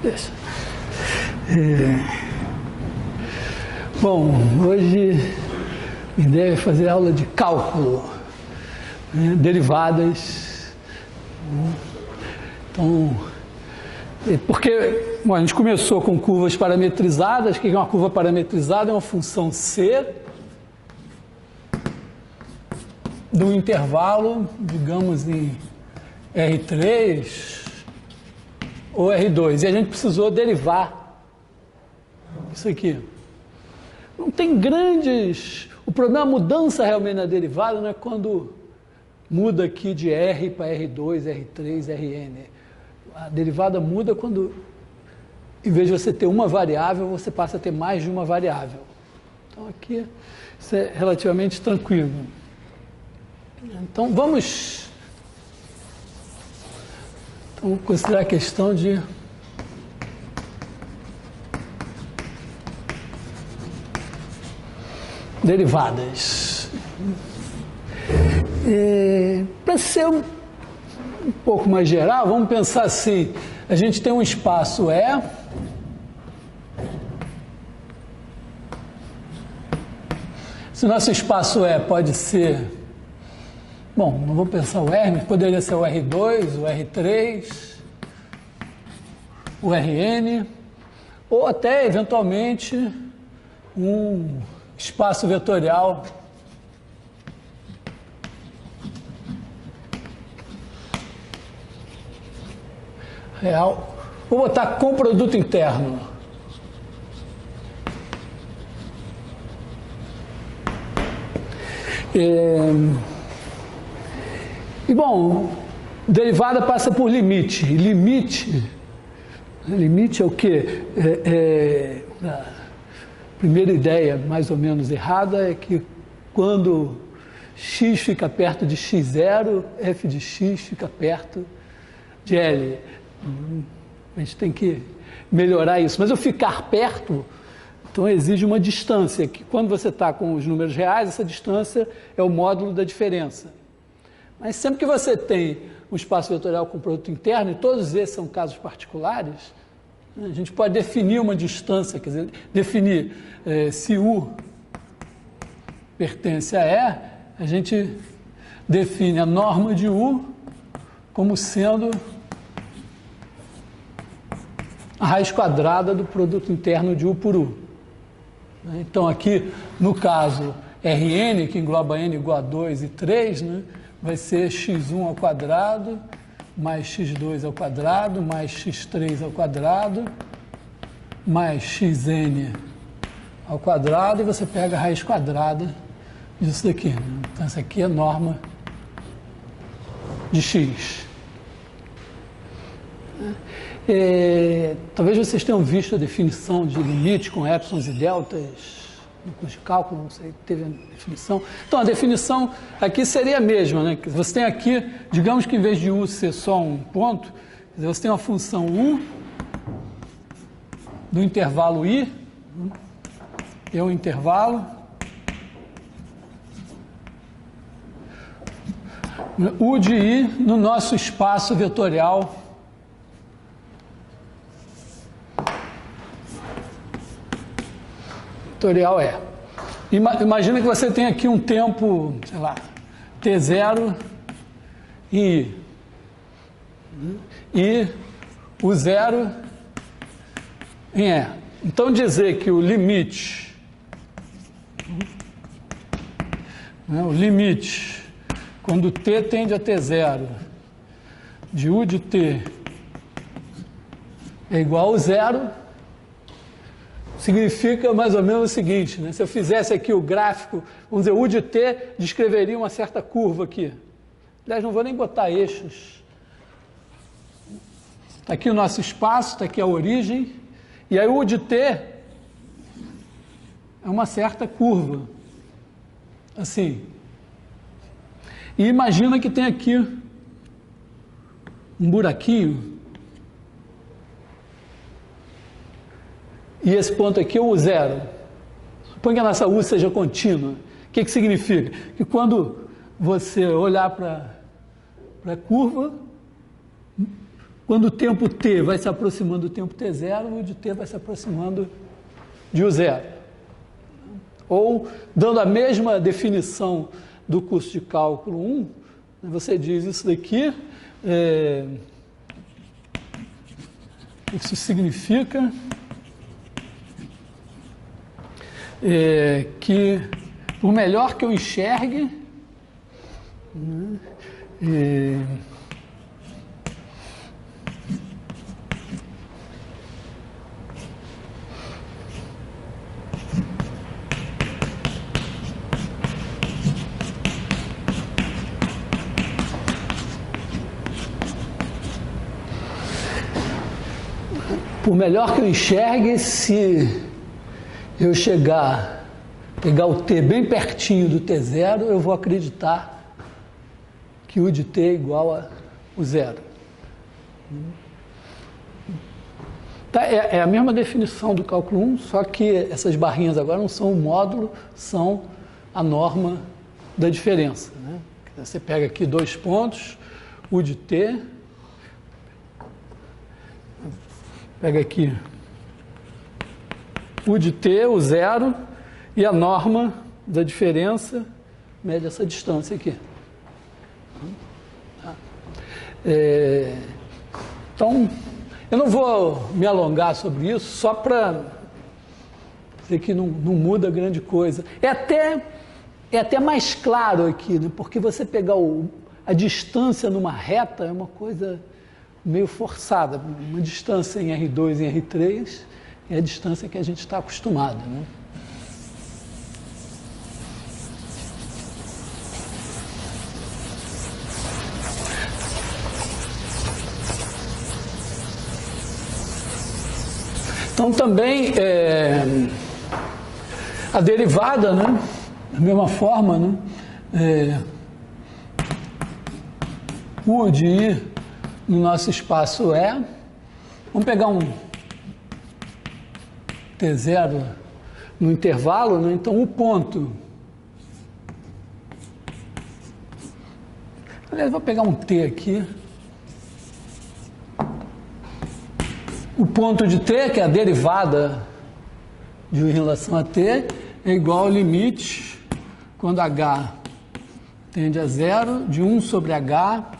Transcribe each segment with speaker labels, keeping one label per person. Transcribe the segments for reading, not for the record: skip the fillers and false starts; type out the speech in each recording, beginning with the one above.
Speaker 1: Deixa. Bom, hoje a ideia é fazer aula de cálculo, né, derivadas. Então, porque bom, a gente começou com curvas parametrizadas. O que é uma curva parametrizada? É uma função C de um intervalo, digamos em R3 ou R2. E a gente precisou derivar isso aqui. Não tem grandes... O problema da mudança realmente na derivada não é quando muda aqui de R para R2, R3, Rn. A derivada muda quando, em vez de você ter uma variável, você passa a ter mais de uma variável. Então aqui isso é relativamente tranquilo. Então vamos considerar a questão de derivadas. Para ser um pouco mais geral, vamos pensar assim: a gente tem um espaço E, se o nosso espaço E pode ser, bom, não vou pensar o R, mas poderia ser o R2, o R3, o Rn, ou até, eventualmente, um espaço vetorial real. Vou botar com produto interno. E bom, derivada passa por limite. Limite é o quê? A primeira ideia mais ou menos errada é que quando x fica perto de x0, f de x fica perto de L. A gente tem que melhorar isso. Mas o ficar perto, então, exige uma distância, que quando você está com os números reais, essa distância é o módulo da diferença. Mas sempre que você tem um espaço vetorial com produto interno, e todos esses são casos particulares, a gente pode definir uma distância, quer dizer, definir se U pertence a E, a gente define a norma de U como sendo a raiz quadrada do produto interno de U por U. Então, aqui, no caso Rn, que engloba n igual a 2 e 3, né, vai ser x1 ao quadrado, mais x2 ao quadrado, mais x3 ao quadrado, mais xn ao quadrado, e você pega a raiz quadrada disso daqui. Né? Então, essa aqui é a norma de x. Talvez vocês tenham visto a definição de limite com épsilons e deltas no curso de cálculo, não sei, teve a definição. Então, a definição aqui seria a mesma, né? Você tem aqui, digamos que em vez de U ser só um ponto, você tem uma função U do intervalo I, é um intervalo, U de I no nosso espaço vetorial é. Imagina que você tem aqui um tempo, sei lá, T0 em I. E o zero em E. Então, dizer que o limite, quando T tende a T0, de U de T é igual a zero, significa mais ou menos o seguinte, né? Se eu fizesse aqui o gráfico, vamos dizer, U de T descreveria uma certa curva aqui. Aliás, não vou nem botar eixos. Está aqui o nosso espaço, está aqui a origem, e aí U de T é uma certa curva, assim. E imagina que tem aqui um buraquinho, e esse ponto aqui é o zero. Suponha que a nossa U seja contínua. O que significa? Que quando você olhar para a curva, quando o tempo t vai se aproximando do tempo t0, o U de t vai se aproximando de U0. Ou, dando a mesma definição do curso de cálculo 1, você diz isso daqui, isso significa que, por melhor que eu enxergue, se eu pegar o t bem pertinho do t0, eu vou acreditar que U de t é igual a o zero. Tá, é a mesma definição do cálculo 1, só que essas barrinhas agora não são o módulo, são a norma da diferença, né? Você pega aqui 2 pontos, U de t, pega aqui U de t, o zero, e a norma da diferença mede essa distância aqui. Então, eu não vou me alongar sobre isso, só para dizer que não muda grande coisa. É até mais claro aqui, né? Porque você pegar a distância numa reta é uma coisa meio forçada. Uma distância em R2 e em R3 é a distância que a gente está acostumado, né? Então, também, a derivada, né, da mesma forma, né, U de I no nosso espaço E, vamos pegar um T0 no intervalo, né, então o ponto, aliás, vou pegar um T aqui, o ponto de t, que é a derivada de U em relação a t, é igual ao limite, quando h tende a zero, de 1 sobre h,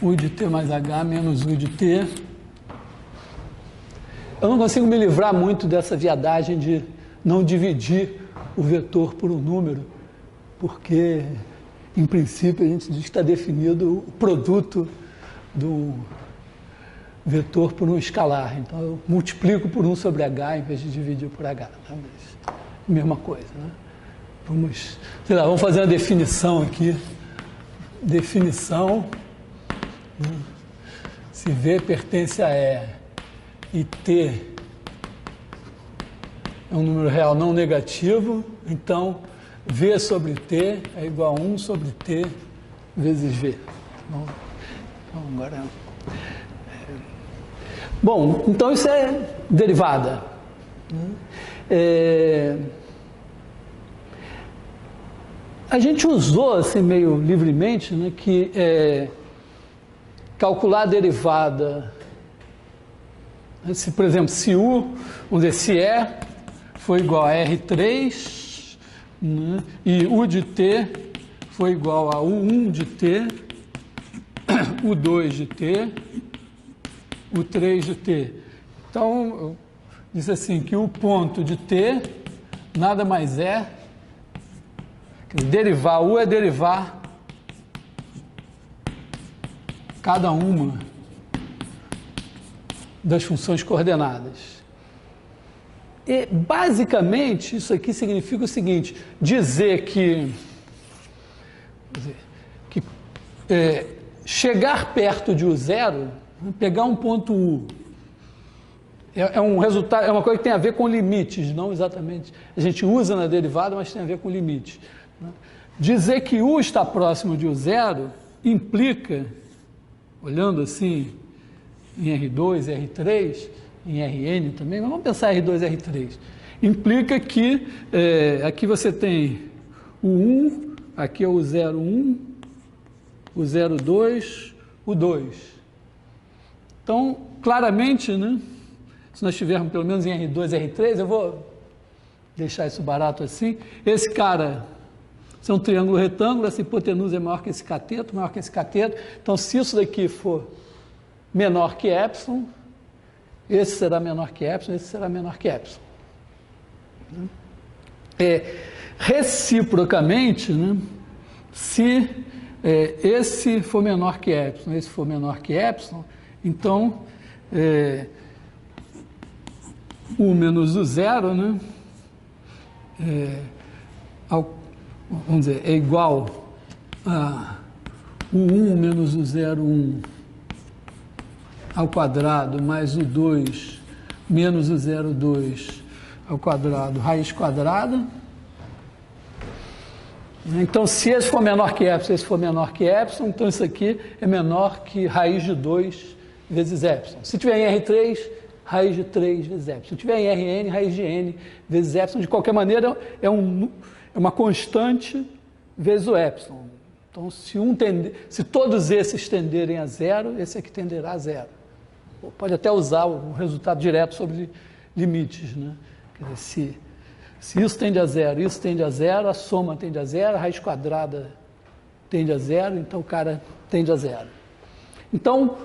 Speaker 1: U de t mais h menos U de t. Eu não consigo me livrar muito dessa viadagem de não dividir o vetor por um número, porque, em princípio, a gente diz que está definido o produto do vetor por um escalar. Então, eu multiplico por 1 sobre h em vez de dividir por h. Tá? Mesma coisa, né? Vamos fazer uma definição aqui. Definição. Né? Se V pertence a E e T é um número real não negativo, então V sobre T é igual a 1 sobre T vezes V. Bom, então agora... Bom, então isso é derivada. A gente usou, assim, meio livremente, né, que calcular a derivada, por exemplo, se U, vamos dizer, se E foi igual a R3, né, e U de T foi igual a U1 de T, U2 de T, o 3 de t. Então, diz assim, que o ponto de t nada mais é, derivar U é derivar cada uma das funções coordenadas. E, basicamente, isso aqui significa o seguinte, dizer que chegar perto de U0, pegar um ponto U, é um resultado, é uma coisa que tem a ver com limites, não exatamente. A gente usa na derivada, mas tem a ver com limites. Dizer que U está próximo de U0 implica, olhando assim em R2, R3, em Rn também, mas vamos pensar em R2 e R3, implica que aqui você tem o 1, aqui é o 0,1, o 0,2, o 2. Então, claramente, né, se nós tivermos pelo menos em R2, R3, eu vou deixar isso barato assim, esse cara, isso é um triângulo retângulo, essa hipotenusa é maior que esse cateto, maior que esse cateto, então se isso daqui for menor que epsilon, esse será menor que epsilon, esse será menor que epsilon. Reciprocamente, né, se esse for menor que epsilon, esse for menor que epsilon, então U menos o zero, né, vamos dizer, é igual a U1 menos o 0,1 ao quadrado mais o 2 menos o 0,2 ao quadrado, raiz quadrada. Então, se esse for menor que epsilon, esse for menor que epsilon, então isso aqui é menor que raiz de 2 vezes epsilon. Se tiver em R3, raiz de 3 vezes epsilon. Se tiver em Rn, raiz de n vezes epsilon. De qualquer maneira, é uma constante vezes o epsilon. Então, se todos esses tenderem a zero, esse aqui tenderá a zero. Pode até usar o resultado direto sobre limites, né? Quer dizer, se isso tende a zero, isso tende a zero, a soma tende a zero, a raiz quadrada tende a zero, então o cara tende a zero. Então,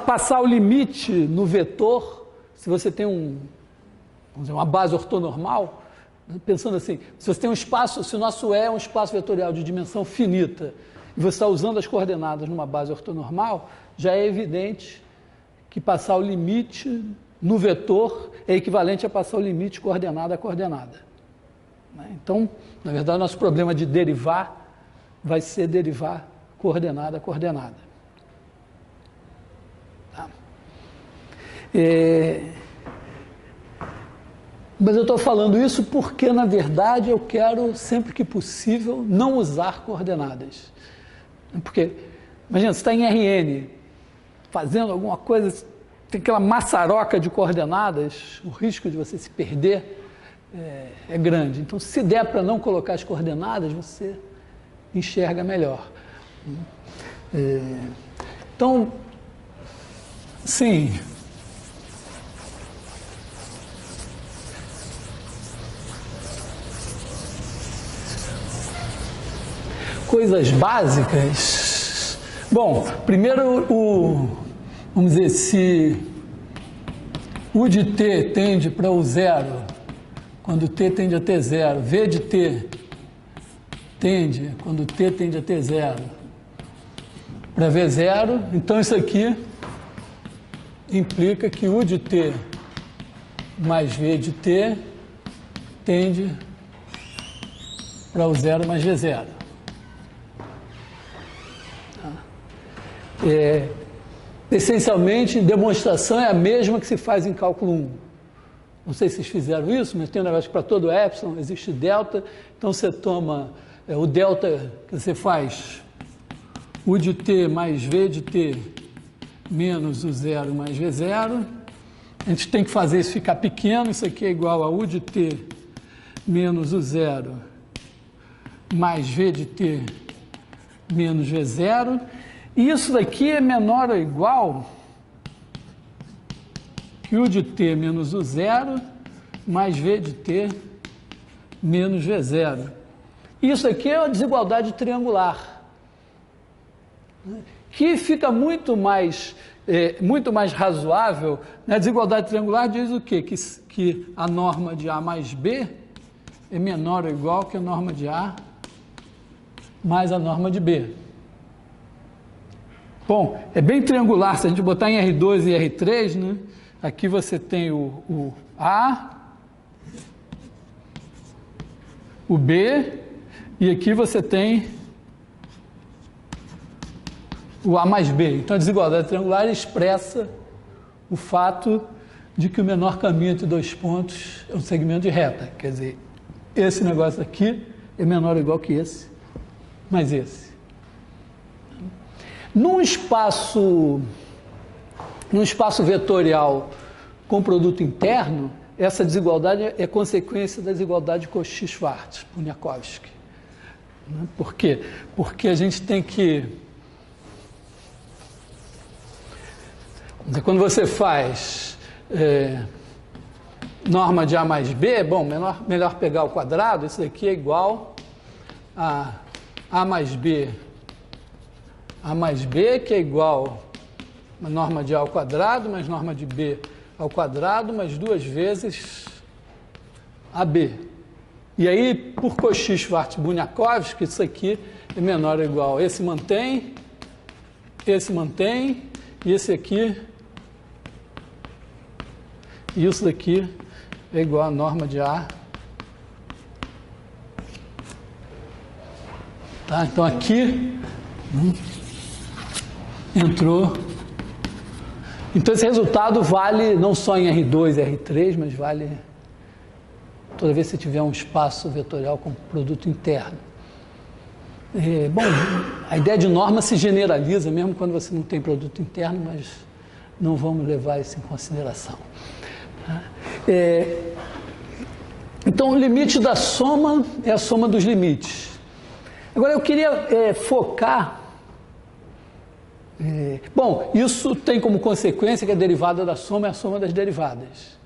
Speaker 1: passar o limite no vetor, se você tem vamos dizer, uma base ortonormal, pensando assim, se você tem um espaço, se o nosso E é um espaço vetorial de dimensão finita, e você está usando as coordenadas numa base ortonormal, já é evidente que passar o limite no vetor é equivalente a passar o limite coordenada a coordenada. Então, na verdade, nosso problema de derivar vai ser derivar coordenada a coordenada. Tá? Mas eu estou falando isso porque, na verdade, eu quero, sempre que possível, não usar coordenadas. Porque, imagina, você está em Rn, fazendo alguma coisa, tem aquela maçaroca de coordenadas, o risco de você se perder é grande. Então, se der para não colocar as coordenadas, você enxerga melhor. Então, sim. Coisas básicas. Bom, primeiro, vamos dizer, se U de t tende para o zero, quando t tende a t zero, V de t tende, quando t tende a t zero, para V zero, então isso aqui implica que U de t mais V de t tende para o zero mais V zero. Essencialmente, demonstração é a mesma que se faz em cálculo 1. Não sei se vocês fizeram isso, mas tem um negócio que para todo epsilon existe delta. Então, você toma o delta que você faz U de t mais V de t menos o zero mais V zero. A gente tem que fazer isso ficar pequeno. Isso aqui é igual a U de t menos o zero mais V de t menos V zero. E isso daqui é menor ou igual que U de t menos o zero mais V de t menos V zero. Isso aqui é uma desigualdade triangular, que fica muito mais razoável. Na desigualdade triangular diz o quê? Que a norma de A mais B é menor ou igual que a norma de A mais a norma de B. Bom, é bem triangular, se a gente botar em R2 e R3, né? Aqui você tem o A, o B, e aqui você tem o A mais B. Então, a desigualdade triangular expressa o fato de que o menor caminho entre dois pontos é um segmento de reta. Quer dizer, esse negócio aqui é menor ou igual que esse, mais esse. Num espaço vetorial com produto interno, essa desigualdade é consequência da desigualdade Cauchy-Schwarz-Bunyakovsky. Por quê? Porque a gente tem que Quando você faz norma de A mais B, bom, melhor pegar o quadrado, isso daqui é igual a A mais B, que é igual a norma de A ao quadrado, mais norma de B ao quadrado, mais 2 vezes AB. E aí, por Cauchy-Schwarz-Bunyakovsky, isso aqui é menor ou igual. Esse mantém, e esse aqui, e isso daqui é igual a norma de A. Tá? Então aqui entrou. Então esse resultado vale não só em R2 e R3, mas vale toda vez que você tiver um espaço vetorial com produto interno. Bom, a ideia de norma se generaliza mesmo quando você não tem produto interno, mas não vamos levar isso em consideração. Então, o limite da soma é a soma dos limites. Agora, eu queria focar... bom, isso tem como consequência que a derivada da soma é a soma das derivadas.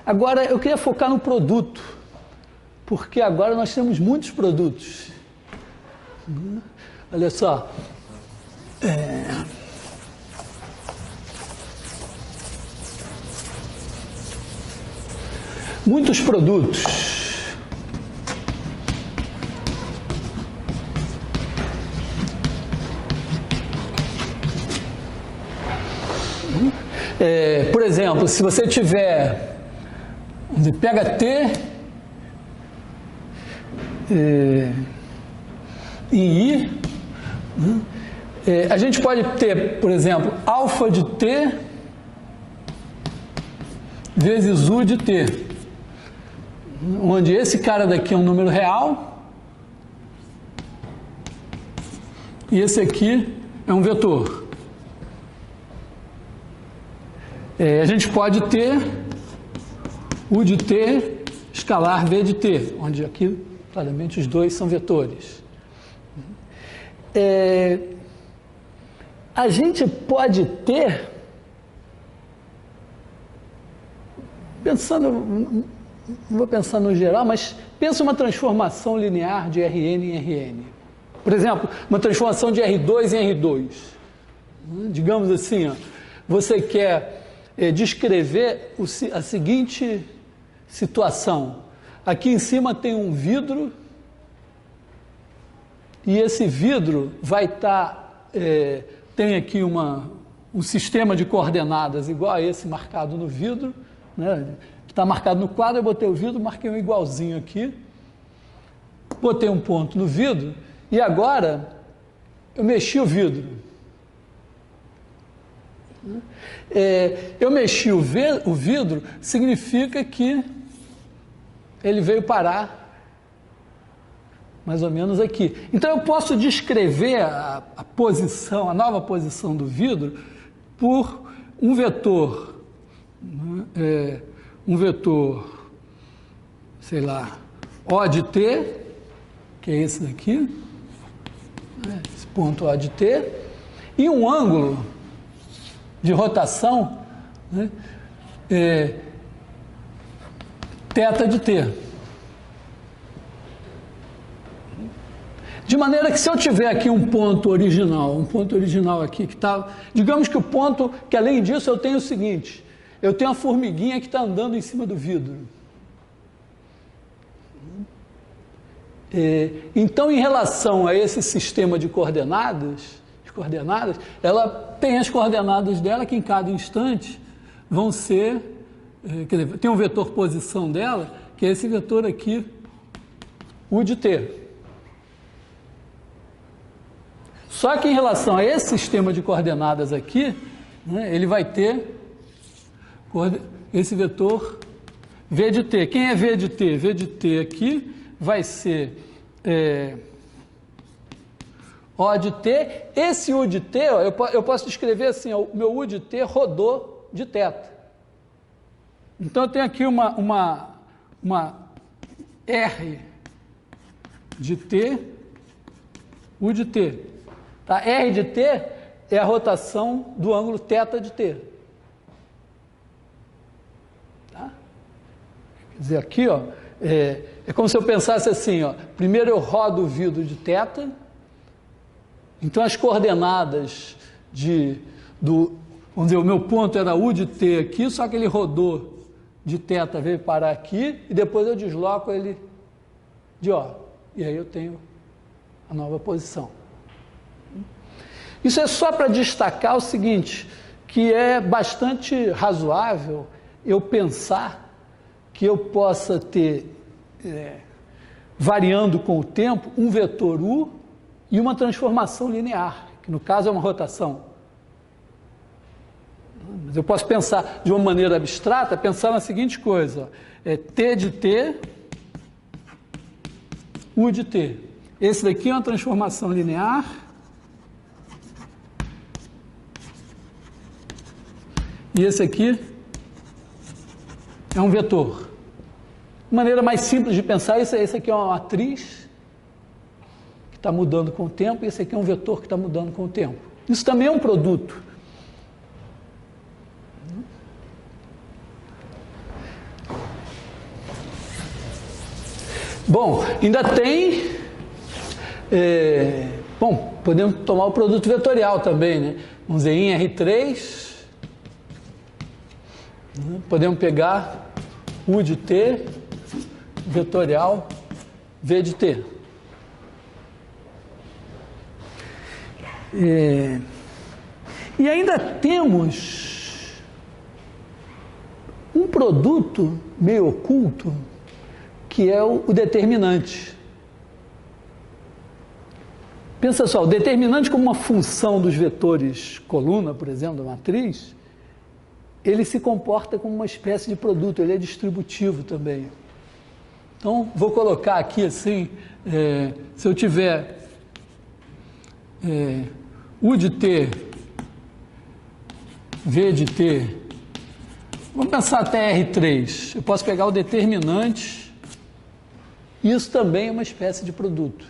Speaker 1: Agora, eu queria focar no produto, porque agora nós temos muitos produtos. Olha só. Muitos produtos. Por exemplo, se você tiver, pega T e I, a gente pode ter, por exemplo, alfa de T vezes U de T, onde esse cara daqui é um número real e esse aqui é um vetor. A gente pode ter U de T escalar V de T, onde aqui, claramente, os dois são vetores. A gente pode ter, não vou pensar no geral, mas pensa uma transformação linear de Rn em Rn. Por exemplo, uma transformação de R2 em R2. Digamos assim, você quer descrever a seguinte situação. Aqui em cima tem um vidro e esse vidro vai estar... tem aqui um sistema de coordenadas igual a esse marcado no vidro, né? Está marcado no quadro, eu botei o vidro, marquei um igualzinho aqui, botei um ponto no vidro e agora eu mexi o vidro. Eu mexi o vidro, significa que ele veio parar mais ou menos aqui. Então eu posso descrever a nova posição do vidro por um vetor, sei lá, O de T, que é esse daqui, esse ponto O de T, e um ângulo de rotação, θ de T. De maneira que se eu tiver aqui um ponto original aqui que está... Digamos que o ponto, que além disso eu tenho o seguinte, eu tenho a formiguinha que está andando em cima do vidro. Então, em relação a esse sistema de coordenadas, ela tem as coordenadas dela que em cada instante vão ser... quer dizer, tem um vetor posição dela, que é esse vetor aqui, U de T. Só que em relação a esse sistema de coordenadas aqui, ele vai ter esse vetor V de T. Quem é V de T? V de T aqui vai ser O de T. Esse U de T, eu posso descrever assim, o meu U de T rodou de θ. Então eu tenho aqui uma R de T, U de T. Tá? R de T é a rotação do ângulo θ de t. Tá? Quer dizer, aqui, ó, é como se eu pensasse assim, ó, primeiro eu rodo o vidro de θ, então as coordenadas vamos dizer, o meu ponto era U de t aqui, só que ele rodou de θ, veio parar aqui, e depois eu desloco ele de O. E aí eu tenho a nova posição. Isso é só para destacar o seguinte, que é bastante razoável eu pensar que eu possa ter, variando com o tempo, um vetor U e uma transformação linear, que no caso é uma rotação. Mas eu posso pensar de uma maneira abstrata, pensar na seguinte coisa, T de T, U de T. Esse daqui é uma transformação linear, e esse aqui é um vetor. Maneira mais simples de pensar, esse aqui é uma matriz que está mudando com o tempo, e esse aqui é um vetor que está mudando com o tempo. Isso também é um produto. Bom, ainda tem... bom, podemos tomar o produto vetorial também, né? Vamos dizer, em R3, podemos pegar U de T, vetorial, V de T. E ainda temos um produto meio oculto, que é o determinante. Pensa só, o determinante como uma função dos vetores coluna, por exemplo, da matriz, ele se comporta como uma espécie de produto, ele é distributivo também. Então, vou colocar aqui assim, se eu tiver U de T, V de T, vamos pensar até R3, eu posso pegar o determinante, isso também é uma espécie de produto.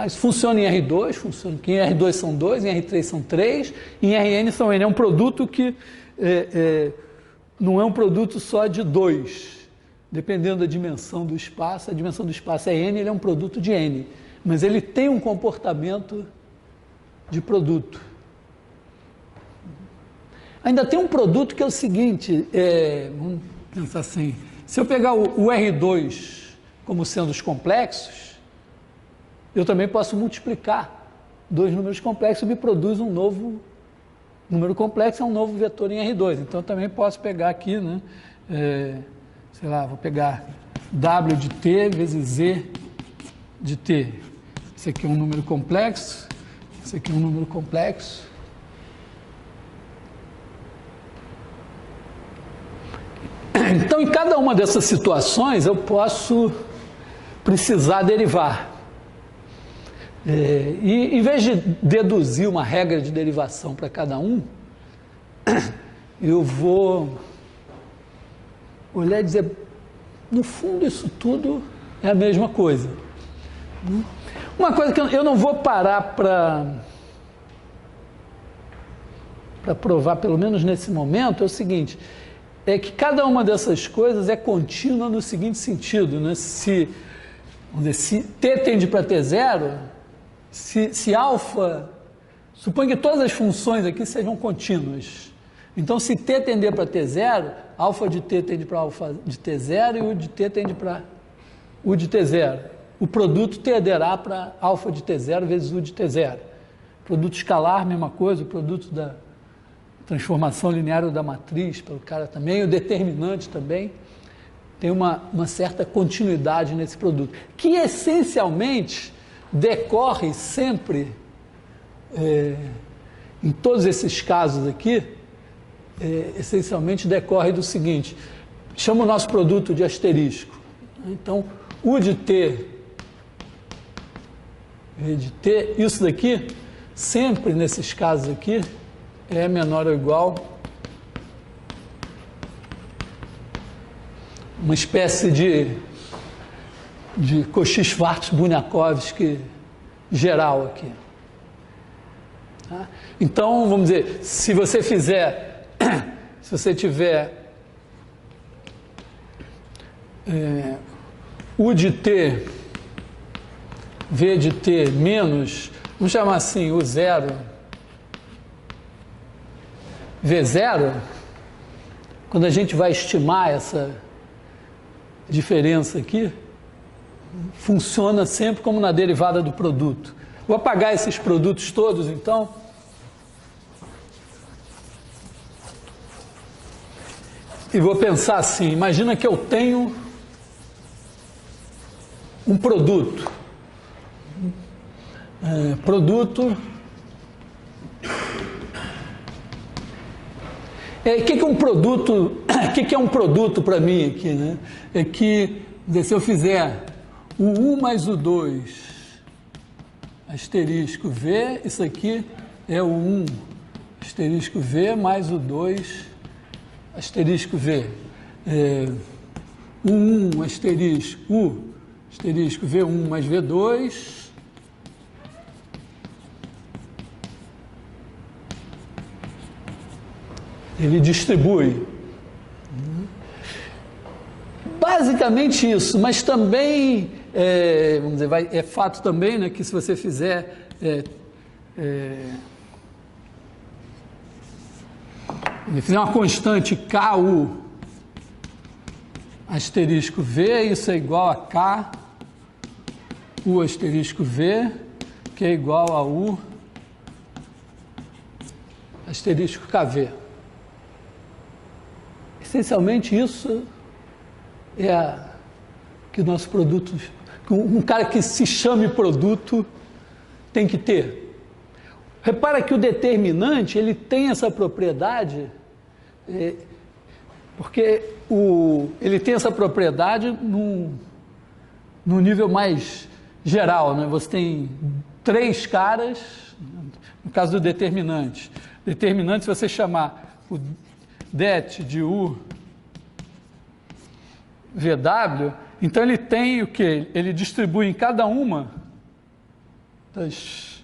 Speaker 1: Isso funciona em R2, funciona que em R2 são 2, em R3 são 3, em Rn são N. É um produto que não é um produto só de 2. Dependendo da dimensão do espaço, a dimensão do espaço é N, ele é um produto de N. Mas ele tem um comportamento de produto. Ainda tem um produto que é o seguinte, vamos pensar assim, se eu pegar o R2 como sendo os complexos, eu também posso multiplicar dois números complexos e me produz um novo número complexo, é um novo vetor em R2. Então, eu também posso pegar aqui, né, sei lá, vou pegar W de T vezes Z de T. Esse aqui é um número complexo, esse aqui é um número complexo. Então, em cada uma dessas situações, eu posso precisar derivar. E em vez de deduzir uma regra de derivação para cada um, eu vou olhar e dizer, no fundo isso tudo é a mesma coisa. Uma coisa que eu não vou parar para provar, pelo menos nesse momento, é o seguinte, é que cada uma dessas coisas é contínua no seguinte sentido, né? Vamos dizer, se T tende para T0, se alfa, suponha que todas as funções aqui sejam contínuas. Então, se T tender para T0, alfa de T tende para alfa de T0 e U de T tende para U de T0. O produto tenderá para alfa de T0 vezes U de T0. Produto escalar, mesma coisa, o produto da transformação linear da matriz pelo cara também, o determinante também, tem uma certa continuidade nesse produto, que essencialmente decorre sempre, em todos esses casos aqui, essencialmente decorre do seguinte, chama o nosso produto de asterisco. Então, U de T, V de T, isso daqui, sempre nesses casos aqui, é menor ou igual uma espécie de Cauchy-Schwarz-Bunyakovsky geral aqui. Tá? Então, vamos dizer, se você tiver U de T, V de T menos, vamos chamar assim, U0, V0, quando a gente vai estimar essa diferença aqui, funciona sempre como na derivada do produto. Vou apagar esses produtos todos, então. E vou pensar assim, imagina que eu tenho um produto. O que é um produto? O que é um produto para mim aqui, né? É que, se eu fizer o 1 mais o 2, asterisco V, isso aqui é o 1, asterisco V, mais o 2, asterisco V. O 1, asterisco U, asterisco V1 mais V2, ele distribui. Basicamente isso, mas também, vamos dizer, é fato também, né, que se você fizer uma constante KU asterisco V, isso é igual a K U asterisco V, que é igual a U asterisco KV. Essencialmente isso é que o nosso produto, um cara que se chame produto tem que ter. Repara que o determinante, ele tem essa propriedade, porque ele tem essa propriedade num nível mais geral, né? Você tem 3 caras, no caso do determinante. Determinante, se você chamar o det de U VW, então ele tem o quê? Ele distribui em cada uma das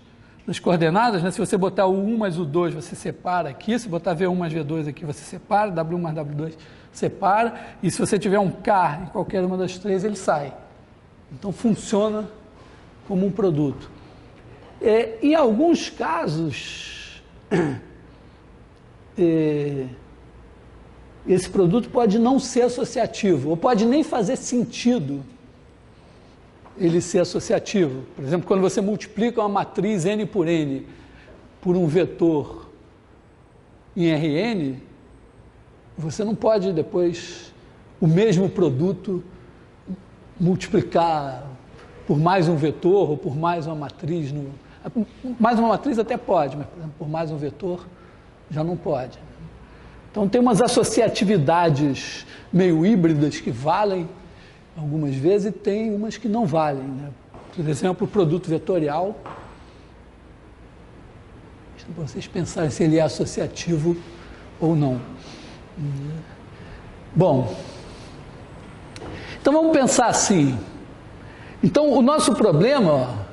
Speaker 1: coordenadas, né? Se você botar o 1 mais o 2, você separa aqui, se botar V1 mais V2 aqui, você separa, W1 mais W2 separa, e se você tiver um K em qualquer uma das 3, ele sai. Então funciona como um produto. Em alguns casos, esse produto pode não ser associativo, ou pode nem fazer sentido ele ser associativo. Por exemplo, quando você multiplica uma matriz N por N por um vetor em Rn, você não pode depois o mesmo produto multiplicar por mais um vetor ou por mais uma matriz. Mais uma matriz até pode, mas, por exemplo, por mais um vetor já não pode. Então, tem umas associatividades meio híbridas que valem algumas vezes e tem umas que não valem, né? Por exemplo, o produto vetorial. Para vocês pensarem se ele é associativo ou não. Bom, então vamos pensar assim. Então, o nosso problema,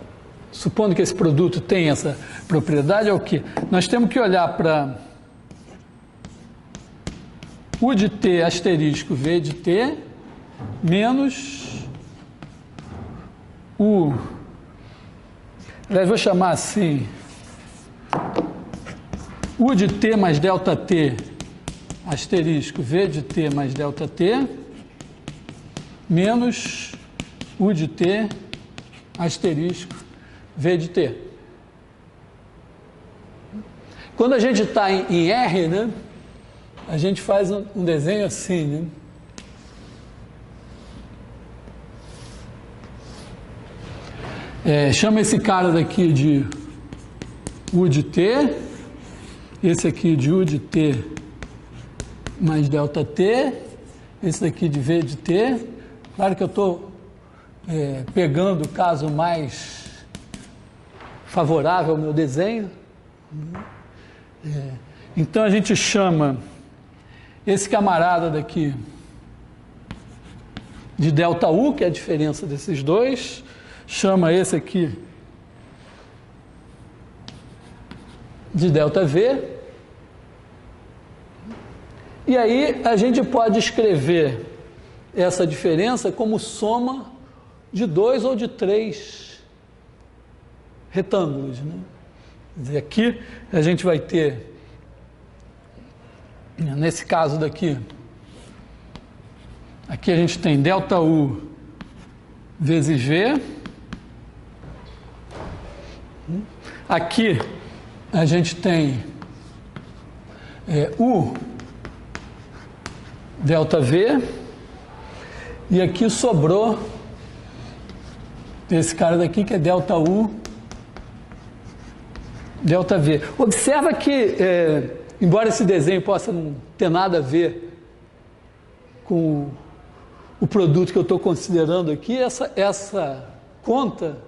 Speaker 1: supondo que esse produto tem essa propriedade, é o quê? Nós temos que olhar para U de T asterisco V de T menos U. Aliás, vou chamar assim: U de T mais delta T asterisco V de T mais delta T menos U de T asterisco V de T. Quando a gente está em R, né, a gente faz um desenho assim, né? Chama esse cara daqui de U de T, esse aqui de U de T mais delta T, esse daqui de V de T. Claro que eu estou pegando o caso mais favorável ao meu desenho. Então a gente chama esse camarada daqui de delta U, que é a diferença desses dois, chama esse aqui de ΔV. E aí a gente pode escrever essa diferença como soma de 2 ou de 3 retângulos, né? Quer dizer, aqui a gente vai ter, nesse caso daqui, aqui a gente tem ΔU vezes V. Aqui a gente tem U ΔV. E aqui sobrou esse cara daqui que é ΔU ΔV. Observa que, embora esse desenho possa não ter nada a ver com o produto que eu estou considerando aqui, essa conta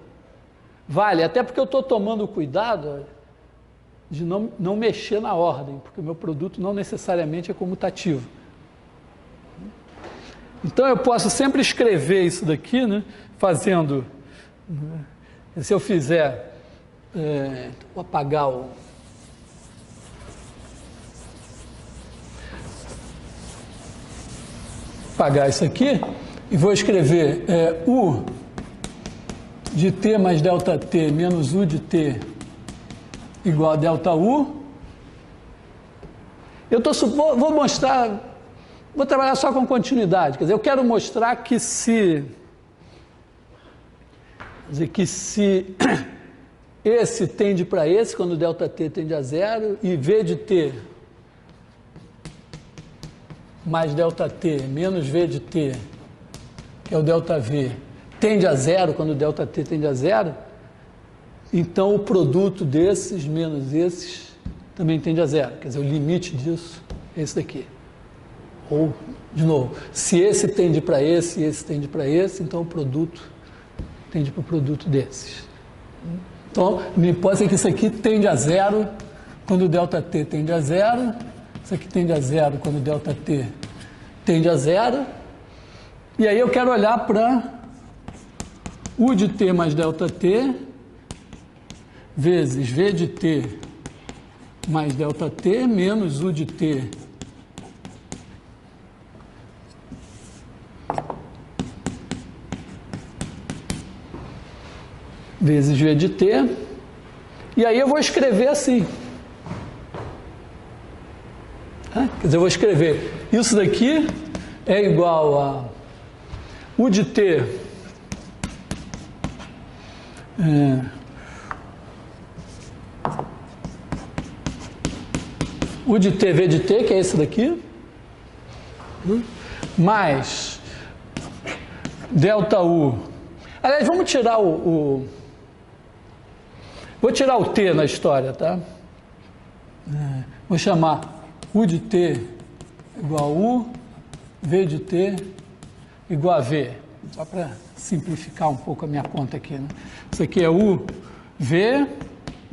Speaker 1: vale, até porque eu estou tomando cuidado de não mexer na ordem, porque o meu produto não necessariamente é comutativo. Então eu posso sempre escrever isso daqui, né, fazendo, se eu fizer, vou apagar isso aqui e vou escrever U de T mais ΔT menos U de T igual a ΔU. Vou mostrar, vou trabalhar só com continuidade, quer dizer, eu quero mostrar que se esse tende para esse, quando ΔT tende a zero, e V de T mais ΔT menos V de T, que é o ΔV, tende a zero, quando ΔT tende a zero, então o produto desses menos esses também tende a zero. Quer dizer, o limite disso é esse daqui. Ou, de novo, se esse tende para esse e esse tende para esse, então o produto tende para o produto desses. Então, minha hipótese é que isso aqui tende a zero quando o ΔT tende a zero, isso aqui tende a zero quando o ΔT tende a zero, e aí eu quero olhar para U de T mais ΔT vezes V de T mais ΔT menos U de T vezes V de T, e aí eu vou escrever assim. Quer dizer, eu vou escrever isso daqui é igual a U de T U de T, V de T, que é esse daqui, mais ΔU. Aliás, vamos tirar vou tirar o T na história, tá? Vou chamar U de T igual a U, V de T igual a V. Só para simplificar um pouco a minha conta aqui, né? Isso aqui é U, V,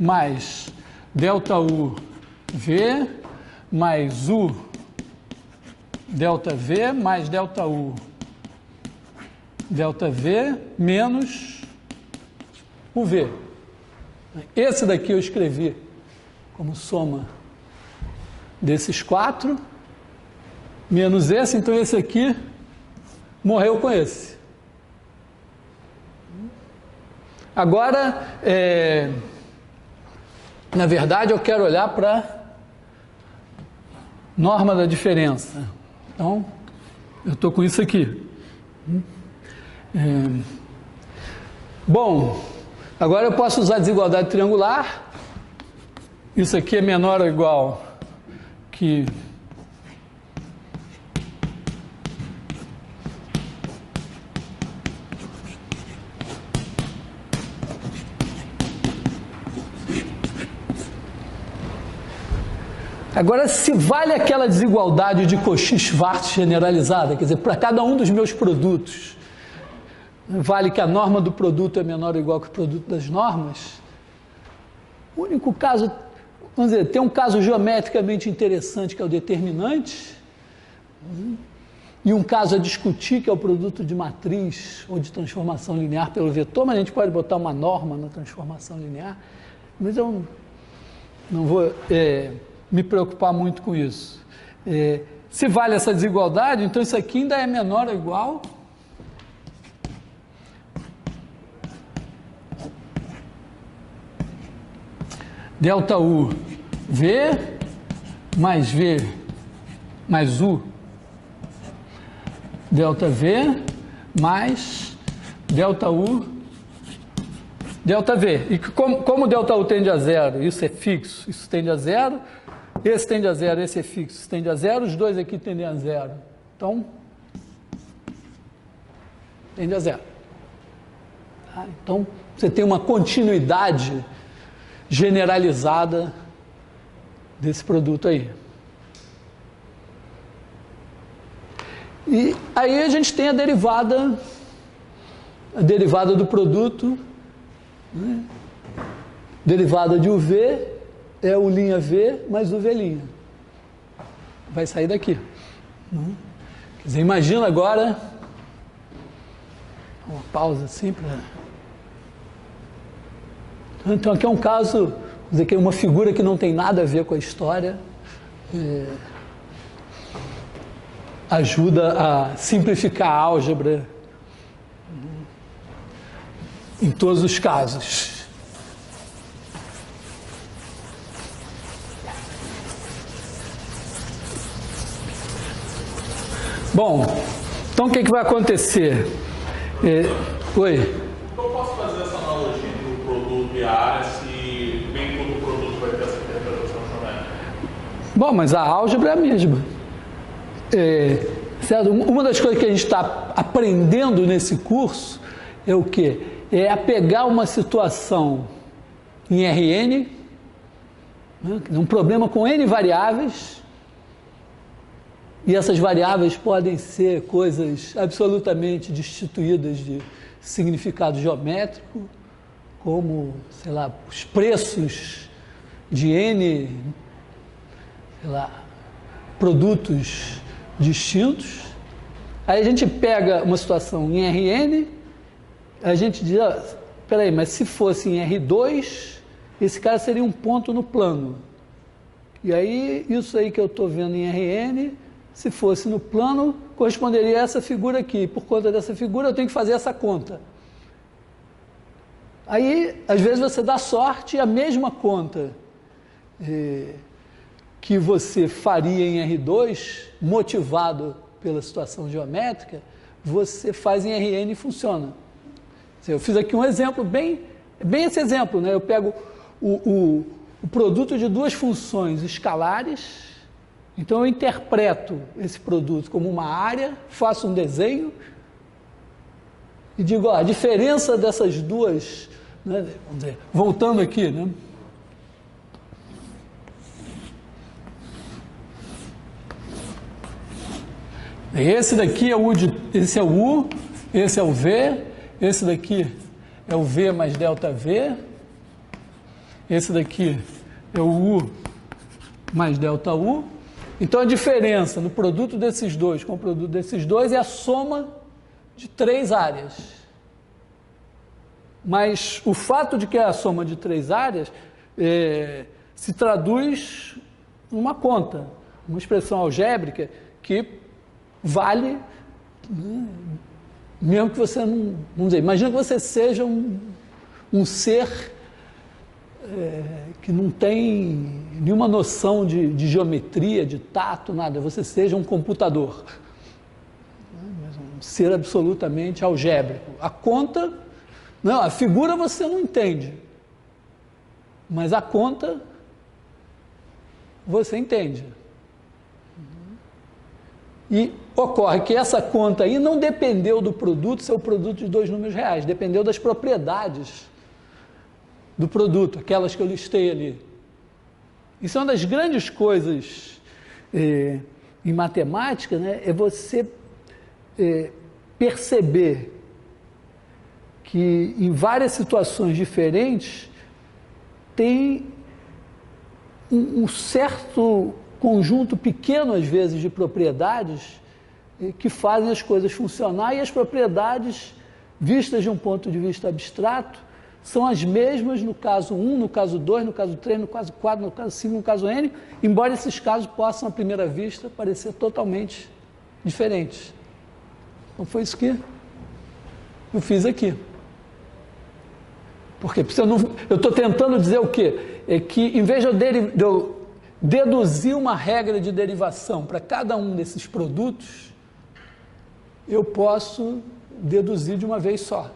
Speaker 1: mais ΔU, V, mais U, ΔV, mais ΔU, ΔV, menos o V. Esse daqui eu escrevi como soma desses 4, menos esse, então esse aqui morreu com esse. Agora, na verdade, eu quero olhar para norma da diferença. Então, eu estou com isso aqui. Bom, agora eu posso usar desigualdade triangular. Isso aqui é menor ou igual que agora, se vale aquela desigualdade de Cauchy-Schwarz generalizada, quer dizer, para cada um dos meus produtos, vale que a norma do produto é menor ou igual que o produto das normas, o único caso, vamos dizer, tem um caso geometricamente interessante, que é o determinante, e um caso a discutir, que é o produto de matriz ou de transformação linear pelo vetor, mas a gente pode botar uma norma na transformação linear, mas não vou me preocupar muito com isso. Se vale essa desigualdade, então isso aqui ainda é menor ou igual delta U V mais V mais U delta V mais delta U delta V. E como delta U tende a zero, isso é fixo, isso tende a zero, esse tende a zero, esse é fixo, isso tende a zero, os dois aqui tendem a zero. Então, tende a zero. Tá? Então, você tem uma continuidade generalizada desse produto aí. E aí a gente tem a derivada do produto, né? Derivada de UV é U' V mais UV'. Vai sair daqui. Quer dizer, imagina agora, uma pausa assim para... Então aqui é um caso, vamos dizer que é uma figura que não tem nada a ver com a história, ajuda a simplificar a álgebra em todos os casos. Bom, então o que vai acontecer? Oi?
Speaker 2: Eu posso fazer essa analogia do produto e a área se nem todo produto vai ter essa interpretação geométrica?
Speaker 1: Bom, mas a álgebra é a mesma. Certo? Uma das coisas que a gente está aprendendo nesse curso é o quê? É a pegar uma situação em Rn, né, um problema com N variáveis, e essas variáveis podem ser coisas absolutamente destituídas de significado geométrico, como, sei lá, os preços de N, sei lá, produtos distintos. Aí a gente pega uma situação em Rn, a gente diz, peraí, mas se fosse em R2, esse cara seria um ponto no plano. E aí, isso aí que eu estou vendo em Rn, se fosse no plano, corresponderia a essa figura aqui. Por conta dessa figura, eu tenho que fazer essa conta. Aí, às vezes, você dá sorte e a mesma conta que você faria em R2, motivado pela situação geométrica, você faz em Rn e funciona. Eu fiz aqui um exemplo, bem esse exemplo, né? Eu pego o produto de duas funções escalares, então eu interpreto esse produto como uma área, faço um desenho e digo, a diferença dessas duas, né, vamos dizer, voltando aqui, né? Esse daqui é esse é o U, esse é o V, esse daqui é o V mais delta V, esse daqui é o U mais delta U. Então a diferença no produto desses dois com o produto desses dois é a soma de três áreas. Mas o fato de que é a soma de três áreas se traduz numa conta, uma expressão algébrica que vale, né, mesmo que você não... Vamos dizer, imagina que você seja um ser que não tem nenhuma noção de geometria, de tato, nada. Você seja um computador. Um ser absolutamente algébrico. A conta... Não, a figura você não entende. Mas a conta você entende. E ocorre que essa conta aí não dependeu do produto ser o produto de dois números reais, dependeu das propriedades do produto, aquelas que eu listei ali. Isso é uma das grandes coisas em matemática, né? É você perceber que em várias situações diferentes tem um certo conjunto pequeno, às vezes, de propriedades que fazem as coisas funcionar, e as propriedades, vistas de um ponto de vista abstrato, são as mesmas no caso 1, no caso 2, no caso 3, no caso 4, no caso 5, no caso N, embora esses casos possam, à primeira vista, parecer totalmente diferentes. Então foi isso que eu fiz aqui. Por quê? Porque eu estou tentando dizer o quê? É que, em vez de eu deduzir uma regra de derivação para cada um desses produtos, eu posso deduzir de uma vez só.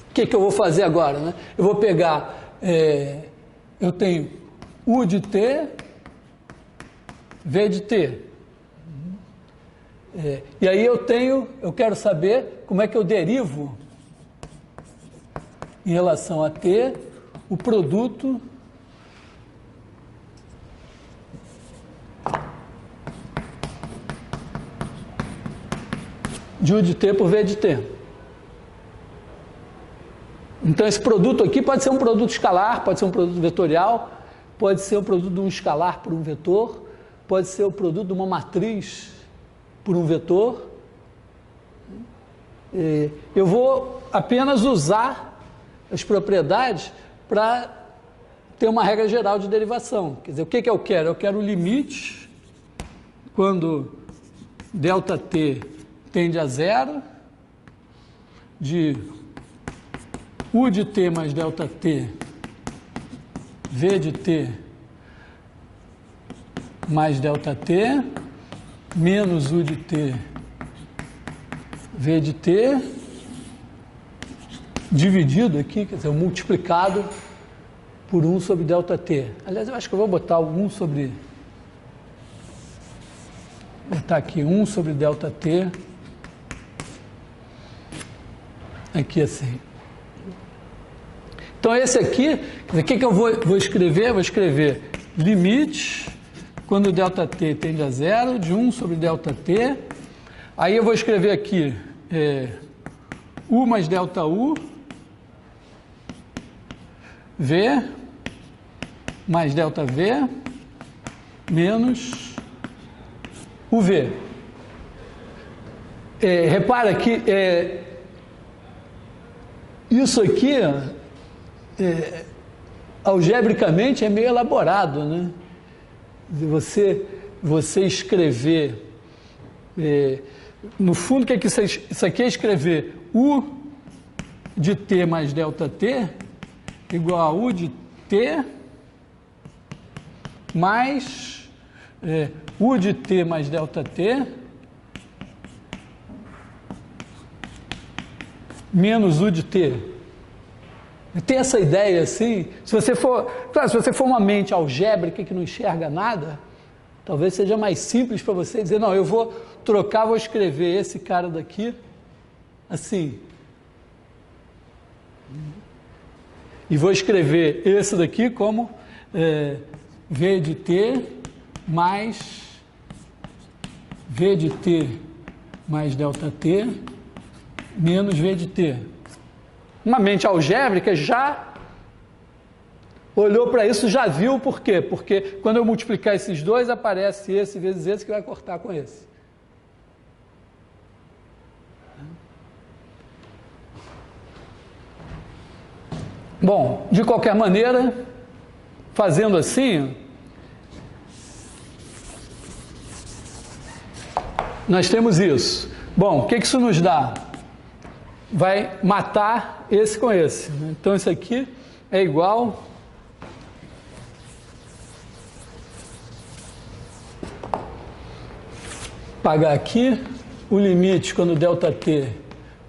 Speaker 1: O que eu vou fazer agora? Né? Eu vou pegar, eu tenho U de T, V de T. E aí eu quero saber como é que eu derivo em relação a T o produto de U de T por V de T. Então esse produto aqui pode ser um produto escalar, pode ser um produto vetorial, pode ser o produto de um escalar por um vetor, pode ser o produto de uma matriz por um vetor. Eu vou apenas usar as propriedades para ter uma regra geral de derivação. Quer dizer, o que eu quero? Eu quero o limite quando ΔT tende a zero de U de T mais ΔT, V de T mais ΔT, menos U de T, V de T, dividido aqui, quer dizer, multiplicado por 1 sobre ΔT. Aliás, eu acho que eu vou botar o 1 sobre... botar aqui 1 sobre ΔT, aqui assim. Então, esse aqui, o que eu vou escrever? Vou escrever limite, quando ΔT tende a zero, de 1 sobre ΔT. Aí eu vou escrever aqui U mais ΔU, V mais ΔV, menos UV. Repara que isso aqui, algebricamente, é meio elaborado, né? Você escrever, no fundo, o que é que isso aqui é escrever U de T mais ΔT igual a U de T mais U de T mais ΔT menos U de T. Tem essa ideia assim, se você for uma mente algébrica que não enxerga nada, talvez seja mais simples para você dizer, não, eu vou trocar, vou escrever esse cara daqui assim. E vou escrever esse daqui como V de T mais V de T mais ΔT menos V de T. Uma mente algébrica já olhou para isso, já viu o porquê. Porque quando eu multiplicar esses dois, aparece esse vezes esse que vai cortar com esse. Bom, de qualquer maneira, fazendo assim, nós temos isso. Bom, o que isso nos dá? Vai matar esse com esse. Então, isso aqui é igual pagar aqui o limite quando ΔT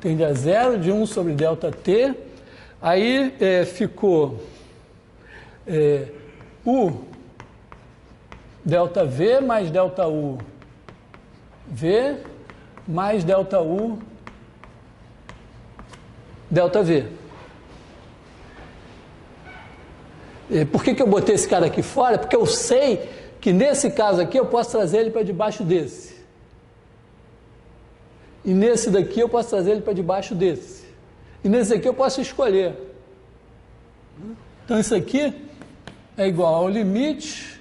Speaker 1: tende a zero, de 1 sobre ΔT. Aí ficou U ΔV mais ΔU V mais ΔU ΔV. Por que eu botei esse cara aqui fora? Porque eu sei que nesse caso aqui eu posso trazer ele para debaixo desse. E nesse daqui eu posso trazer ele para debaixo desse. E nesse aqui eu posso escolher. Então isso aqui é igual ao limite,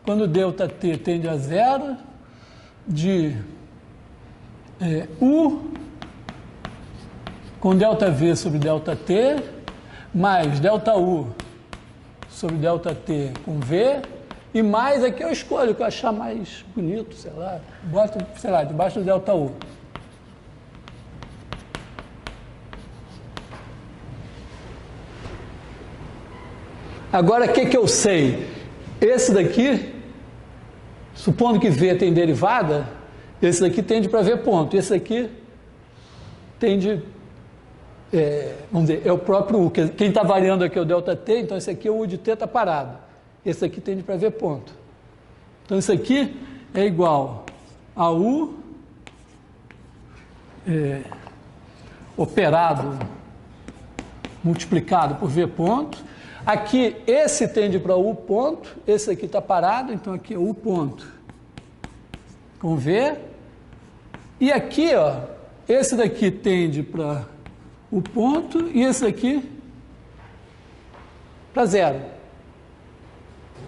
Speaker 1: quando ΔT tende a zero, de U com ΔV sobre ΔT, mais ΔU sobre ΔT com V, e mais aqui eu escolho o que eu achar mais bonito, sei lá, boto, sei lá, debaixo do ΔU. Agora, o que eu sei? Esse daqui, supondo que V tem derivada, esse daqui tende para V ponto, esse aqui tende, vamos dizer, é o próprio U. Quem está variando aqui é o ΔT, então esse aqui é o U de T está parado. Esse aqui tende para V ponto. Então isso aqui é igual a U operado multiplicado por V ponto. Aqui, esse tende para U ponto, esse aqui está parado, então aqui é U ponto com V. E aqui, ó, esse daqui tende para U ponto e esse daqui para zero.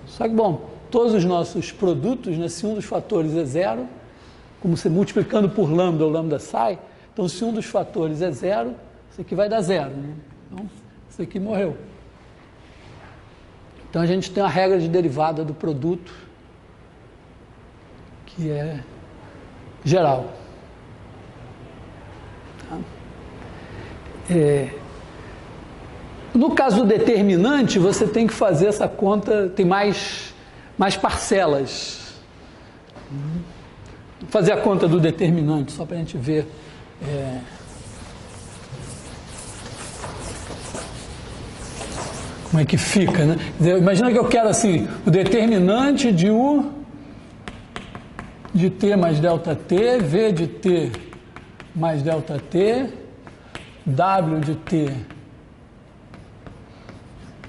Speaker 1: Só que, bom, todos os nossos produtos, né, se um dos fatores é zero, como você multiplicando por lambda, o lambda sai, então se um dos fatores é zero, isso aqui vai dar zero, né? Então, isso aqui morreu. Então, a gente tem a regra de derivada do produto, que é geral. Tá? No caso do determinante, você tem que fazer essa conta, tem mais parcelas. Vou fazer a conta do determinante, só para a gente ver. Como é que fica, né? Imagina que eu quero assim, o determinante de U de T mais ΔT, V de T mais ΔT, W de T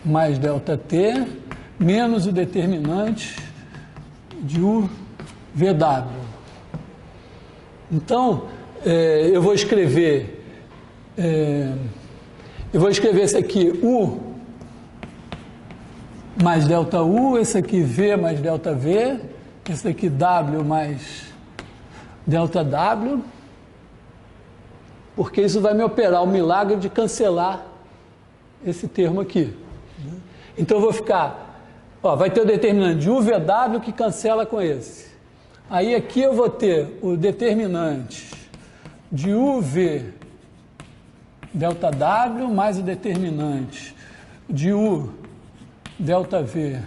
Speaker 1: mais ΔT, menos o determinante de U VW. Então, eu vou escrever esse aqui, U mais ΔU, esse aqui V mais ΔV, esse aqui W mais ΔW, porque isso vai me operar o milagre de cancelar esse termo aqui. Então eu vou ficar, ó, vai ter o determinante de UVW que cancela com esse. Aí aqui eu vou ter o determinante de UV ΔW mais o determinante de U ΔV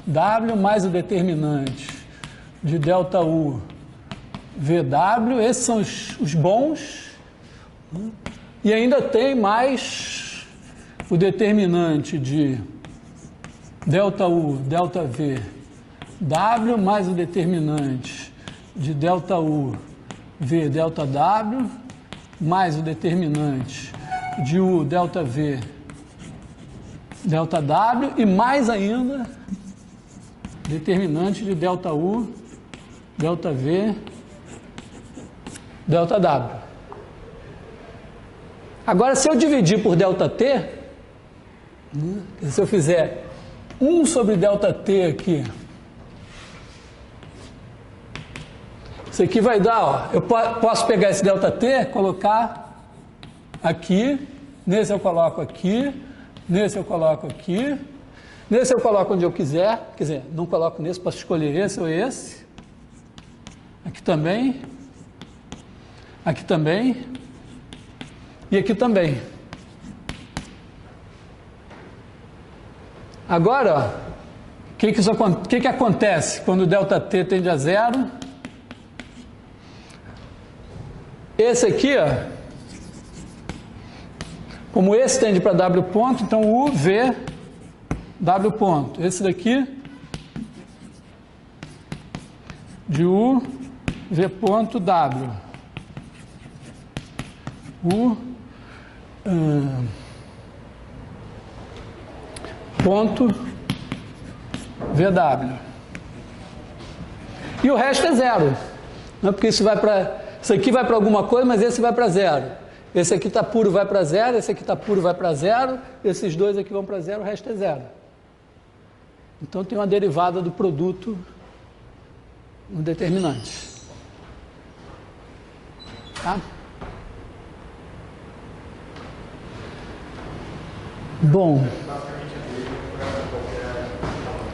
Speaker 1: W mais o determinante de ΔU VW, esses são os bons, e ainda tem mais o determinante de ΔU ΔV W mais o determinante de ΔU V ΔW mais o determinante de U ΔV ΔW e mais ainda determinante de ΔU, ΔV, ΔW. Agora, se eu dividir por ΔT, se eu fizer 1 sobre ΔT aqui, isso aqui vai dar, ó, eu posso pegar esse ΔT, colocar aqui, nesse eu coloco aqui, nesse eu coloco aqui, nesse eu coloco onde eu quiser, quer dizer, não coloco nesse, posso escolher esse ou esse, aqui também, e aqui também. Agora, o que acontece quando o ΔT tende a zero? Esse aqui, ó, como esse tende para W ponto, então U, V, W ponto. Esse daqui, de U, V ponto, W. U, ponto, VW. E o resto é zero. Não é porque isso aqui vai para alguma coisa, mas esse vai para zero. Esse aqui está puro, vai para zero, esse aqui está puro, vai para zero, esses dois aqui vão para zero, o resto é zero. Então tem uma derivada do produto no determinante. Tá? Bom,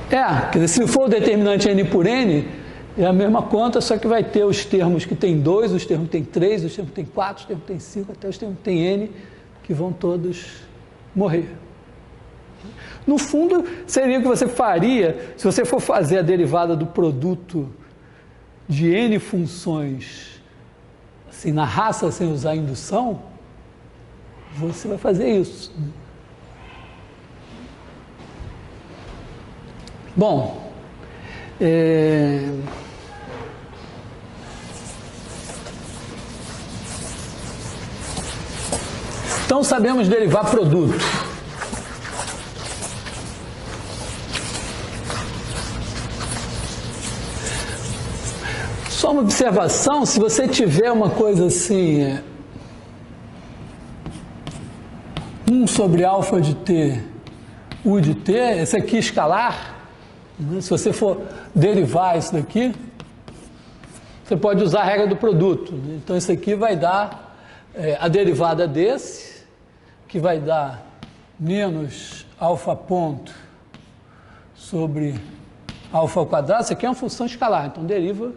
Speaker 1: quer dizer, se for o determinante n por n, é a mesma conta, só que vai ter os termos que tem 2, os termos que tem 3, os termos que tem 4, os termos que tem 5, até os termos que tem n, que vão todos morrer. No fundo, seria o que você faria se você for fazer a derivada do produto de n funções assim, na raça, sem usar indução, você vai fazer isso. Bom, então sabemos derivar produto. Só uma observação, se você tiver uma coisa assim, 1 sobre alfa de t, u de t, esse aqui escalar, né? Se você for derivar isso daqui, você pode usar a regra do produto. Né? Então, isso aqui vai dar a derivada desse, que vai dar menos alfa ponto sobre alfa ao quadrado. Isso aqui é uma função escalar, então deriva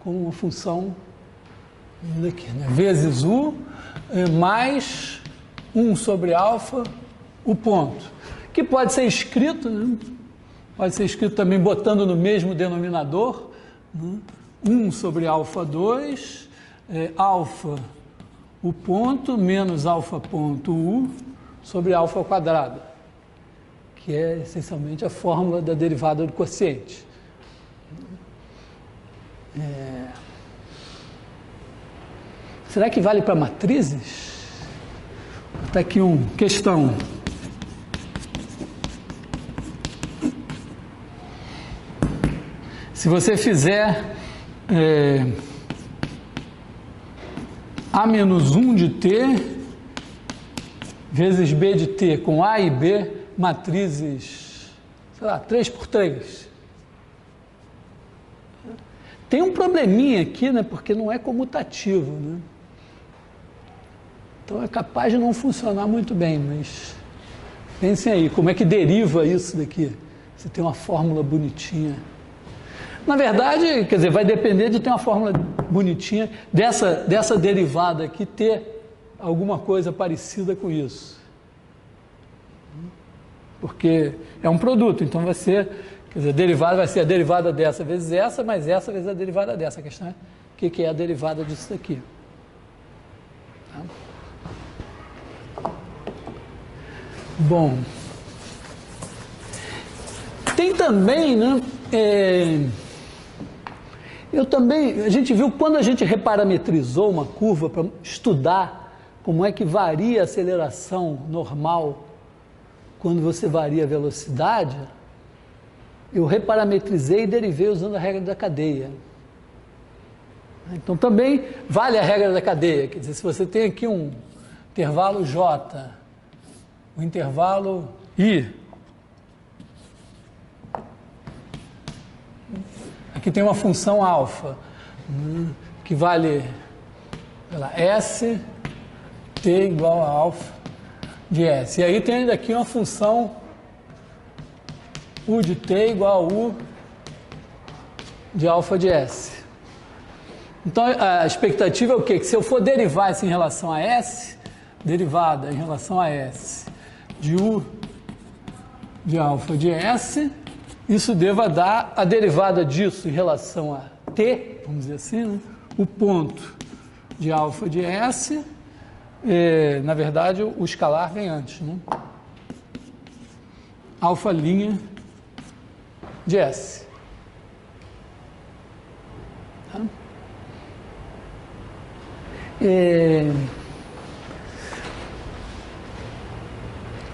Speaker 1: com uma função daqui, né? Vezes u mais 1 sobre alfa, o ponto. Que pode ser escrito, né? Pode ser escrito também botando no mesmo denominador, né? 1 sobre alfa 2, alfa o ponto menos alfa ponto u sobre alfa ao quadrado, que é essencialmente a fórmula da derivada do quociente. Será que vale para matrizes? Está aqui questão. Se você fizer A menos 1 de t vezes B de t com A e B, matrizes, sei lá, 3 por 3. Tem um probleminha aqui, né, porque não é comutativo, né? Então é capaz de não funcionar muito bem, mas pensem aí, como é que deriva isso daqui? Você tem uma fórmula bonitinha. Na verdade, quer dizer, vai depender de ter uma fórmula bonitinha dessa derivada aqui ter alguma coisa parecida com isso. Porque é um produto, então vai ser, quer dizer, a derivada vai ser a derivada dessa vezes essa, mais essa vezes a derivada dessa. A questão é o que é a derivada disso daqui. Tá? Bom, tem também, né, a gente viu quando a gente reparametrizou uma curva para estudar como é que varia a aceleração normal quando você varia a velocidade, eu reparametrizei e derivei usando a regra da cadeia. Então também vale a regra da cadeia, quer dizer, se você tem aqui um intervalo J, um intervalo I, aqui tem uma função alfa, que vale, sei lá, S, T igual a alfa de S. E aí tem daqui uma função U de T igual a U de alfa de S. Então a expectativa é o quê? Que se eu for derivar isso em relação a S, derivada em relação a S de U de alfa de S, isso deva dar a derivada disso em relação a T, vamos dizer assim, né? O ponto de alfa de S, na verdade o escalar vem antes, né? Alfa' de S. Tá?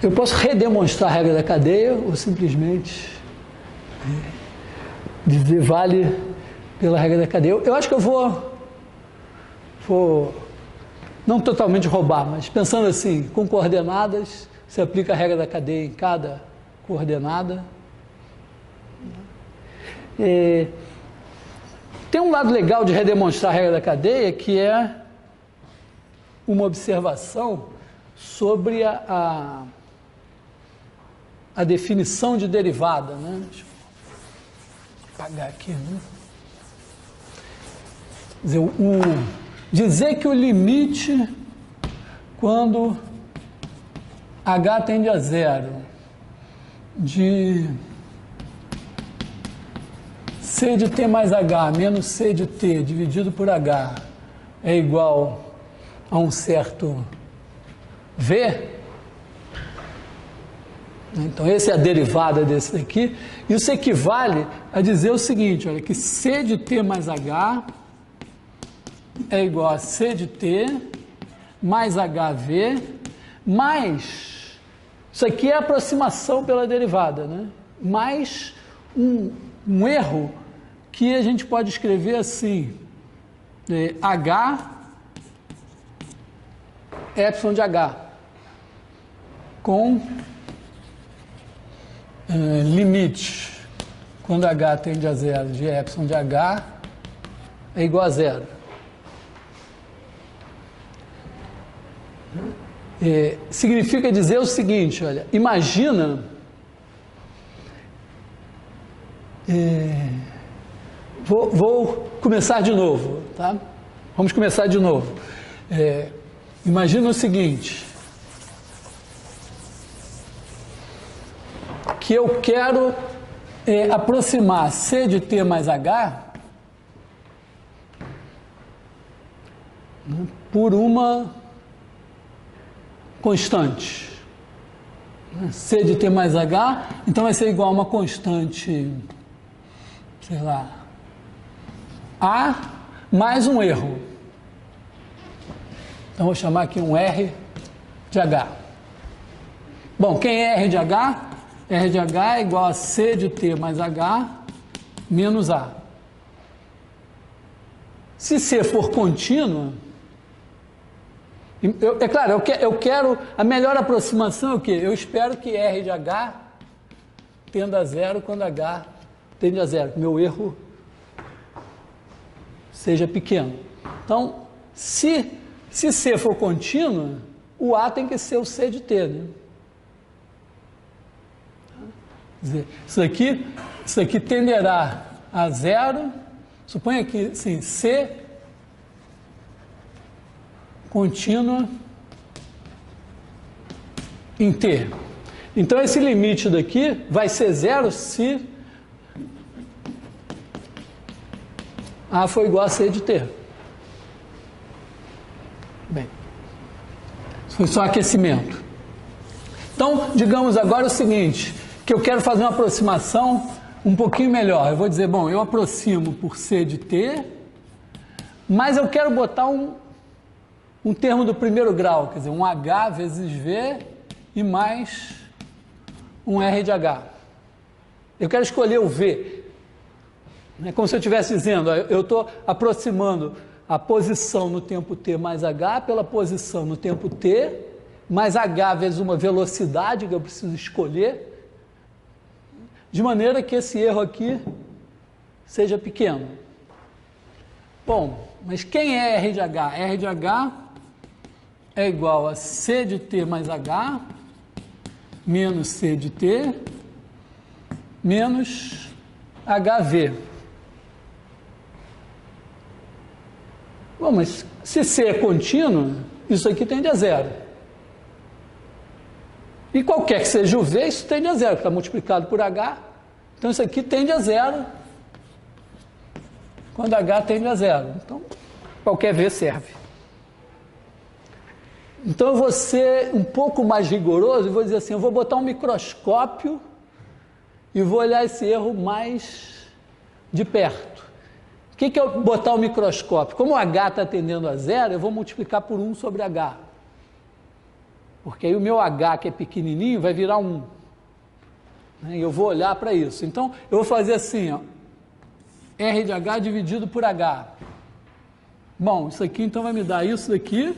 Speaker 1: Eu posso redemonstrar a regra da cadeia ou simplesmente dizer vale pela regra da cadeia. Eu acho que eu vou não totalmente roubar, mas pensando assim, com coordenadas, você aplica a regra da cadeia em cada coordenada. Tem um lado legal de redemonstrar a regra da cadeia, que é uma observação sobre a definição de derivada, né? Deixa eu apagar aqui, né? Quer dizer, dizer que o limite, quando h tende a zero, de c de t mais h menos c de t dividido por h é igual a um certo v, então essa é a derivada desse daqui. Isso equivale a dizer o seguinte, olha, que c de t mais h é igual a c de t mais hv, mais, isso aqui é a aproximação pela derivada, né? Mais um erro que a gente pode escrever assim, h epsilon de h, com limite, quando h tende a zero, de epsilon de h é igual a zero. Significa dizer o seguinte, olha, imagina, vou começar de novo, tá? Vamos começar de novo. Imagina o seguinte, que eu quero aproximar c de t mais h por uma constante. C de t mais h, então vai ser igual a uma constante, sei lá, a mais um erro. Então vou chamar aqui um R de h. Bom, quem é R de h? R de h é igual a c de t mais h menos a. Se c for contínua, é claro, eu quero a melhor aproximação é o quê? Eu espero que R de h tenda a zero quando h tende a zero, que meu erro seja pequeno. Então, se C for contínua, o A tem que ser o C de T, né? Quer dizer, isso aqui tenderá a zero, suponha que, assim, C contínua em T. Então, esse limite daqui vai ser zero se A for igual a C de T. Bem, isso foi só aquecimento. Então, digamos agora o seguinte, que eu quero fazer uma aproximação um pouquinho melhor. Eu vou dizer, bom, eu aproximo por C de T, mas eu quero botar um termo do primeiro grau, quer dizer, um H vezes V e mais um R de H. Eu quero escolher o V. É como se eu estivesse dizendo, eu estou aproximando a posição no tempo t mais h pela posição no tempo t, mais h vezes uma velocidade que eu preciso escolher, de maneira que esse erro aqui seja pequeno. Bom, mas quem é R de H? R de H é igual a C de t mais h menos C de t menos HV. Bom, mas se C é contínuo, isso aqui tende a zero. E qualquer que seja o V, isso tende a zero, porque está multiplicado por H. Então, isso aqui tende a zero quando H tende a zero. Então, qualquer V serve. Então, eu vou ser um pouco mais rigoroso e vou dizer assim, eu vou botar um microscópio e vou olhar esse erro mais de perto. O que é eu botar o microscópio? Como o H está tendendo a zero, eu vou multiplicar por 1 sobre H. Porque aí o meu H, que é pequenininho, vai virar 1. E eu vou olhar para isso. Então, eu vou fazer assim, ó, R de H dividido por H. Bom, isso aqui então vai me dar isso daqui,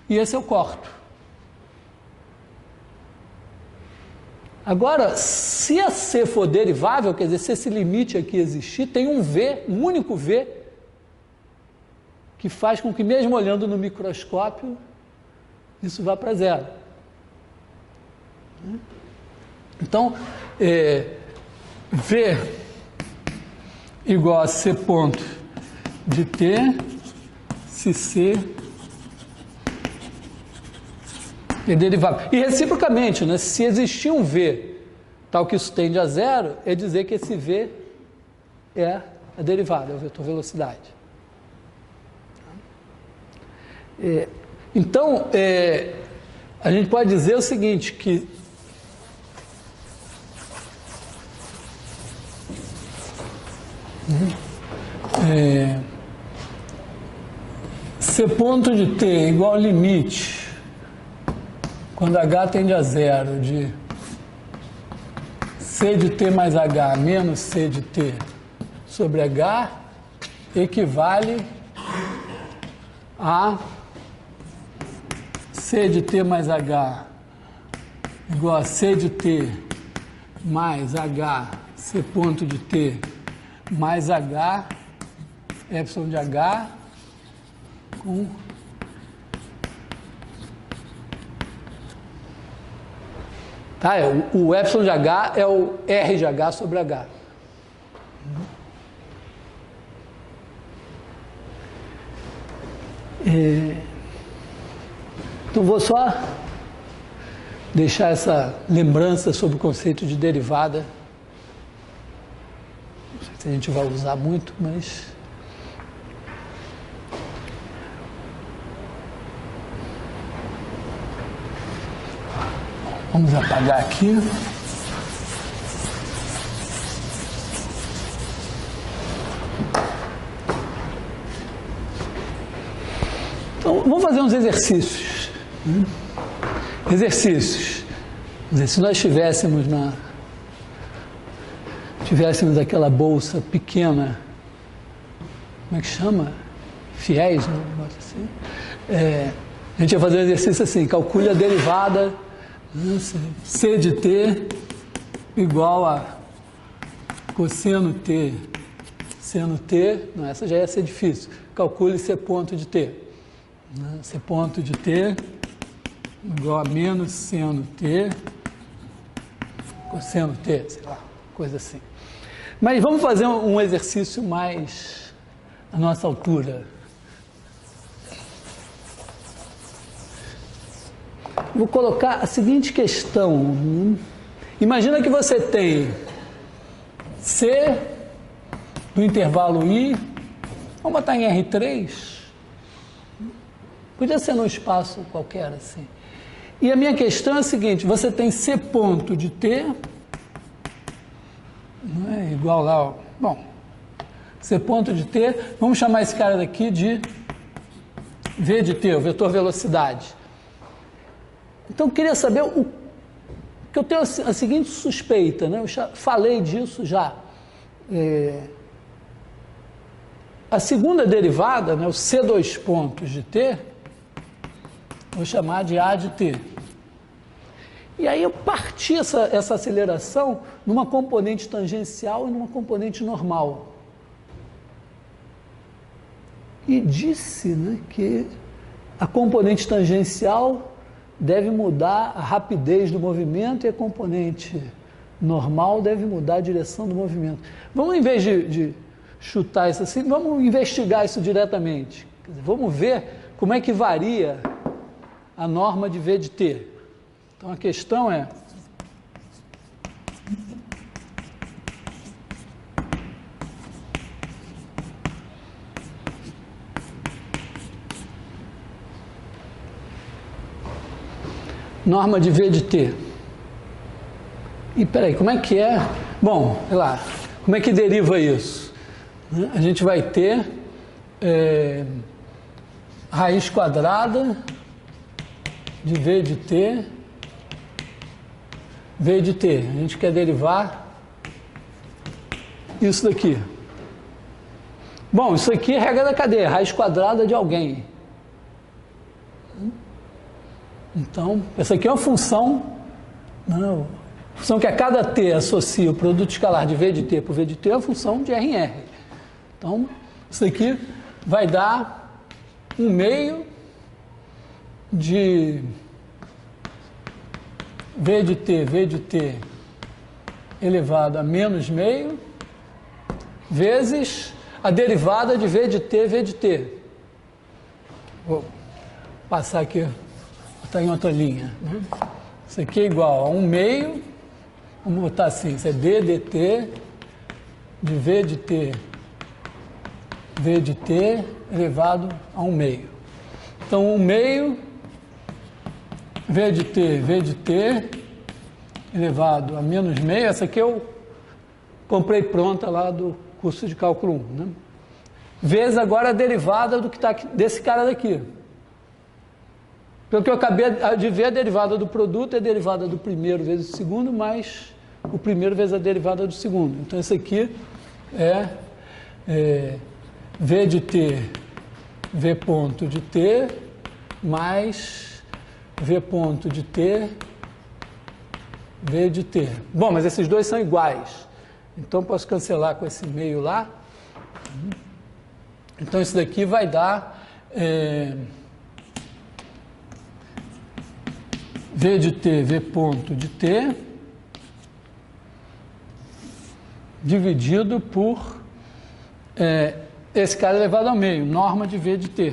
Speaker 1: e esse eu corto. Agora, se a C for derivável, quer dizer, se esse limite aqui existir, tem um V, um único V, que faz com que, mesmo olhando no microscópio, isso vá para zero. Então, V igual a C ponto de T, se C é derivado. E reciprocamente, né? Se existir um V tal que isso tende a zero, é dizer que esse V é a derivada, é o vetor velocidade. Então, a gente pode dizer o seguinte, que C ponto de T é igual ao limite, quando H tende a zero, de C de T mais H menos C de T sobre H, equivale a C de T mais H igual a C de T mais H, C ponto de T mais H, epsilon de H, com tá, o epsilon de H é o R de H sobre H. Então vou só deixar essa lembrança sobre o conceito de derivada. Não sei se a gente vai usar muito, mas vamos apagar aqui. Então, vamos fazer uns exercícios. Exercícios. Se nós tivéssemos aquela bolsa pequena, como é que chama? Fiéis, né? Assim. A gente ia fazer um exercício assim, calcule a derivada C de T igual a cosseno T, seno T, não, essa já ia ser difícil, calcule C ponto de T. C ponto de T igual a menos seno T, cosseno T, sei lá, coisa assim. Mas vamos fazer um exercício mais à nossa altura. Vou colocar a seguinte questão. Imagina que você tem C no intervalo I, vamos botar em R3, podia ser num espaço qualquer assim. E a minha questão é a seguinte, você tem C ponto de T, não é igual lá, ó, bom, C ponto de T, vamos chamar esse cara daqui de V de T, o vetor velocidade. Então, eu queria saber que eu tenho a seguinte suspeita, né? Eu já falei disso já. A segunda derivada, né, o C2 pontos de T, vou chamar de A de T. E aí eu parti essa aceleração numa componente tangencial e numa componente normal. E disse, né, que a componente tangencial deve mudar a rapidez do movimento e a componente normal deve mudar a direção do movimento. Vamos, em vez de chutar isso assim, vamos investigar isso diretamente. Quer dizer, vamos ver como é que varia a norma de V de T. Então a questão é: norma de V de T. E peraí, como é que é? Bom, sei lá, como é que deriva isso? A gente vai ter raiz quadrada de V de T, V de T. A gente quer derivar isso daqui. Bom, isso aqui é regra da cadeia, raiz quadrada de alguém. Então, essa aqui é uma função, não, função que a cada t associa o produto escalar de V de t por V de t é uma função de R em R. Então, isso aqui vai dar um meio de V de t elevado a menos meio, vezes a derivada de V de t. Vou passar aqui, botar em outra linha, né? Isso aqui é igual a 1 meio, vamos botar assim, isso é d dt de V de t elevado a 1 meio. Então, 1 meio, V de t elevado a menos meio, essa aqui eu comprei pronta lá do curso de cálculo 1, né? Vezes agora a derivada do que está desse cara daqui. Pelo que eu acabei de ver, a derivada do produto é a derivada do primeiro vezes o segundo, mais o primeiro vezes a derivada do segundo. Então, isso aqui é V de t, V ponto de t, mais V ponto de t, V de t. Bom, mas esses dois são iguais. Então, posso cancelar com esse meio lá. Então, isso daqui vai dar V de t, V ponto de t, dividido por esse cara elevado ao meio, norma de V de t.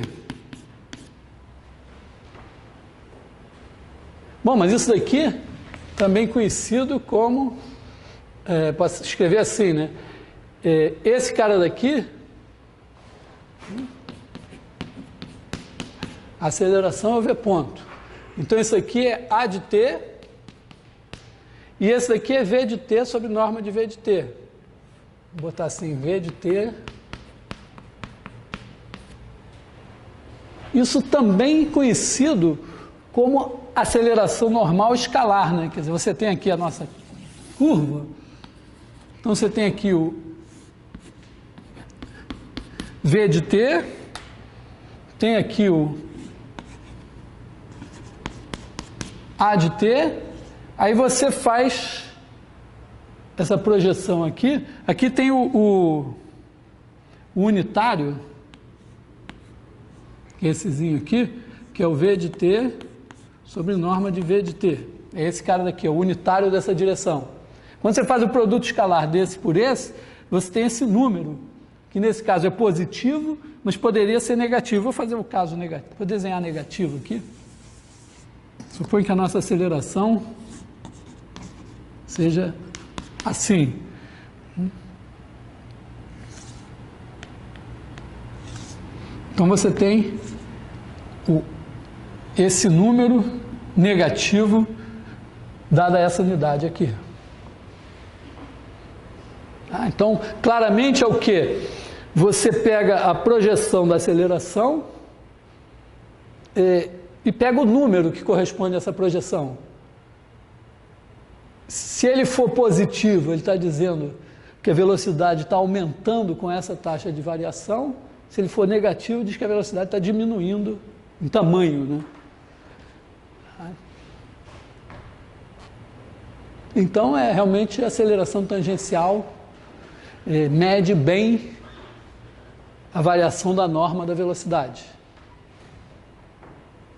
Speaker 1: Bom, mas isso daqui também conhecido como, posso escrever assim, né? Esse cara daqui, a aceleração é o V ponto. Então, isso aqui é A de t, e esse daqui é V de t sobre norma de V de t. Vou botar assim, V de t. Isso também conhecido como aceleração normal escalar, né? Quer dizer, você tem aqui a nossa curva, então você tem aqui o V de t, tem aqui o A de t, aí você faz essa projeção aqui, aqui tem o unitário, que é essezinho aqui, que é o V de t sobre norma de V de t. É esse cara daqui, é o unitário dessa direção. Quando você faz o produto escalar desse por esse, você tem esse número, que nesse caso é positivo, mas poderia ser negativo. Vou fazer o caso negativo, vou desenhar negativo aqui. Supõe que a nossa aceleração seja assim. Então você tem esse número negativo dada essa unidade aqui. Então, claramente é o quê? Você pega a projeção da aceleração e pega o número que corresponde a essa projeção. Se ele for positivo, ele está dizendo que a velocidade está aumentando com essa taxa de variação. Se ele for negativo, diz que a velocidade está diminuindo em tamanho, né? Então, é realmente a aceleração tangencial mede bem a variação da norma da velocidade.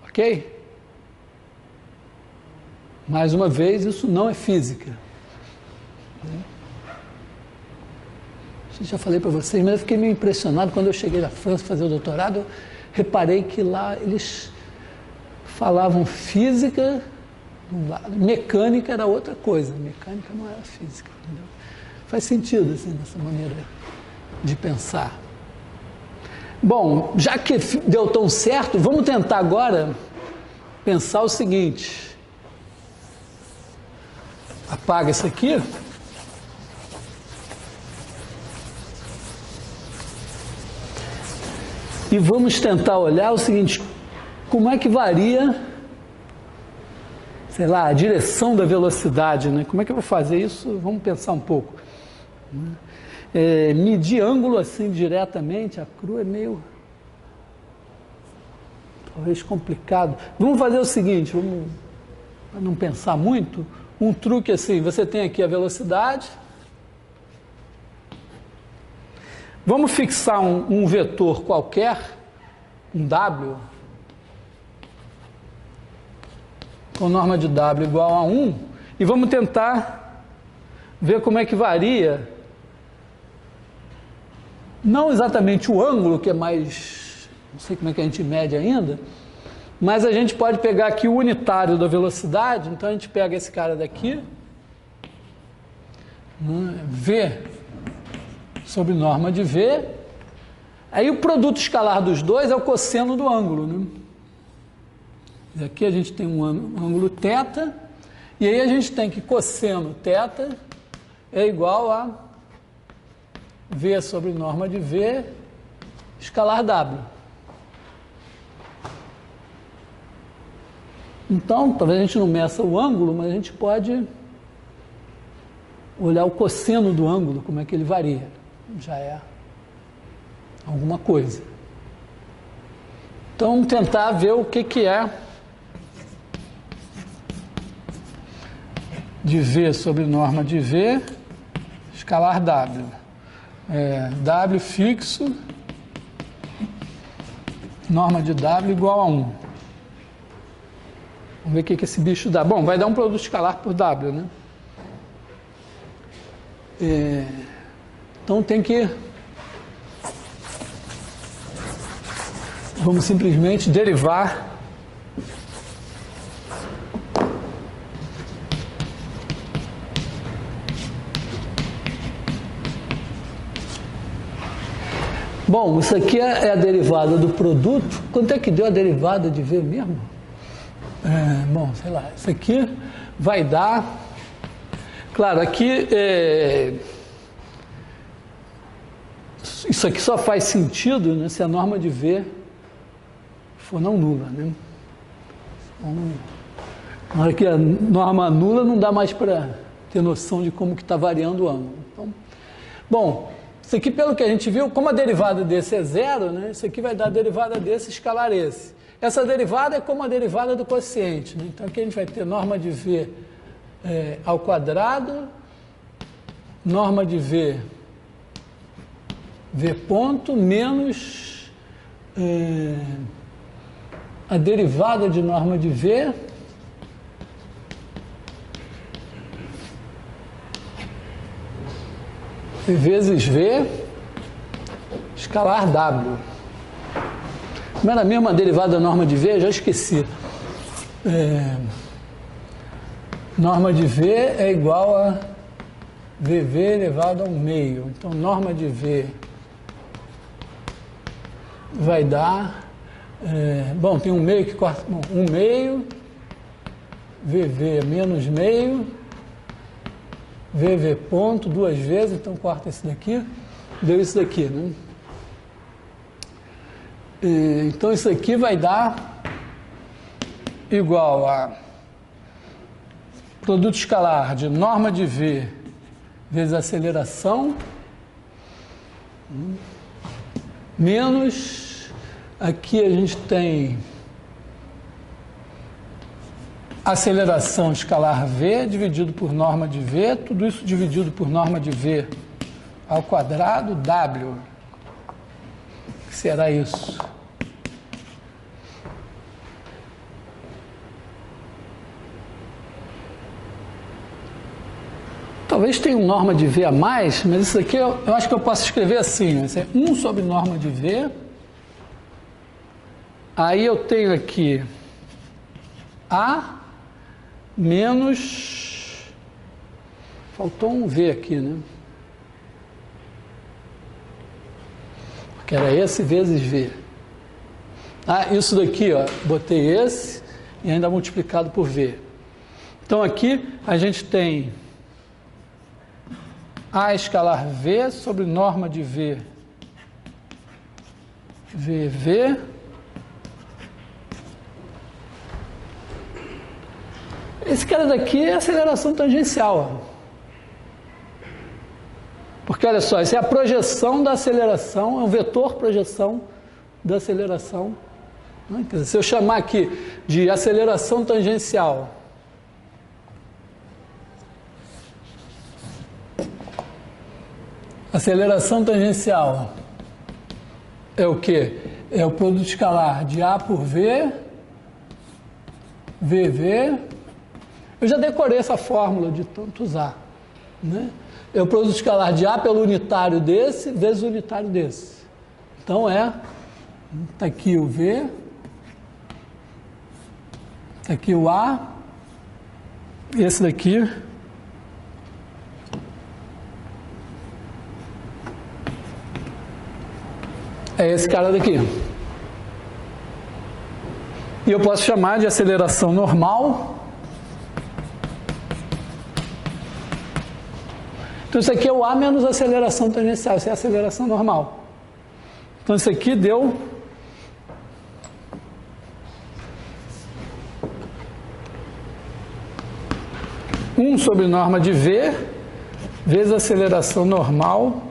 Speaker 1: Ok? Mais uma vez, isso não é física. Já falei para vocês, mas eu fiquei meio impressionado quando eu cheguei na França fazer o doutorado. Eu reparei que lá eles falavam física, mecânica era outra coisa. Mecânica não era física. Entendeu? Faz sentido, assim, nessa maneira de pensar. Bom, já que deu tão certo, vamos tentar agora pensar o seguinte. Apaga isso aqui. E vamos tentar olhar o seguinte, como é que varia, sei lá, a direção da velocidade, né? Como é que eu vou fazer isso? Vamos pensar um pouco. Medir ângulo assim diretamente, a crua é meio, talvez complicado. Vamos fazer o seguinte, vamos, para não pensar muito, um truque assim, você tem aqui a velocidade, vamos fixar um vetor qualquer, um W, com norma de W igual a 1, e vamos tentar ver como é que varia, não exatamente o ângulo, que é mais, não sei como é que a gente mede ainda, mas a gente pode pegar aqui o unitário da velocidade. Então a gente pega esse cara daqui, V sobre norma de V, aí o produto escalar dos dois é o cosseno do ângulo, né? Aqui a gente tem um ângulo θ, e aí a gente tem que cosseno θ é igual a V sobre norma de V escalar W. Então, talvez a gente não meça o ângulo, mas a gente pode olhar o cosseno do ângulo, como é que ele varia. Já é alguma coisa. Então, vamos tentar ver o que é de V sobre norma de V escalar W. W fixo, norma de W igual a 1. Vamos ver o que esse bicho dá. Bom, vai dar um produto escalar por W, né? Então tem que... Vamos simplesmente derivar Bom, isso aqui é a derivada do produto. Quanto é que deu a derivada de V mesmo? Bom, sei lá, isso aqui vai dar... Claro, aqui isso aqui só faz sentido, né, se a norma de V for não nula, né? Então, na hora que a norma nula, não dá mais para ter noção de como que está variando o ângulo. Então, bom, isso aqui, pelo que a gente viu, como a derivada desse é zero, né, isso aqui vai dar a derivada desse escalar esse. Essa derivada é como a derivada do quociente, né? Então aqui a gente vai ter norma de V ao quadrado, norma de V ponto, menos a derivada de norma de V vezes V escalar W. Como era mesmo a derivada da norma de V? Já esqueci. Norma de V é igual a VV elevado a 1 meio. Então, norma de V vai dar... bom, tem 1 meio que corta... Bom, 1 meio, VV menos meio, VV ponto, duas vezes, então corta esse daqui, deu isso daqui, né? Então, isso aqui vai dar igual a produto escalar de norma de V vezes aceleração, menos, aqui a gente tem aceleração escalar V dividido por norma de V, tudo isso dividido por norma de V ao quadrado, W. O que será isso? Talvez tenha uma norma de V a mais, mas isso aqui eu acho que eu posso escrever assim, isso é 1 sobre norma de V. Aí eu tenho aqui A menos... Faltou um V aqui, né? Que era esse vezes V. Isso daqui, ó, botei esse e ainda multiplicado por V. Então aqui a gente tem A escalar V sobre norma de V, VV, esse cara daqui é aceleração tangencial. Ó. Porque, olha só, isso é a projeção da aceleração, é um vetor projeção da aceleração. Quer dizer, se eu chamar aqui de aceleração tangencial, aceleração tangencial é o quê? É o produto escalar de A por V, VV. Eu já decorei essa fórmula de tanto usar. né? É o produto escalar de A pelo unitário desse vezes o unitário desse. Então está aqui o V, está aqui o A, esse daqui é esse cara daqui. E eu posso chamar de aceleração normal. Então isso aqui é o A menos a aceleração tangencial, isso é a aceleração normal. Então isso aqui deu sobre norma de V vezes a aceleração normal,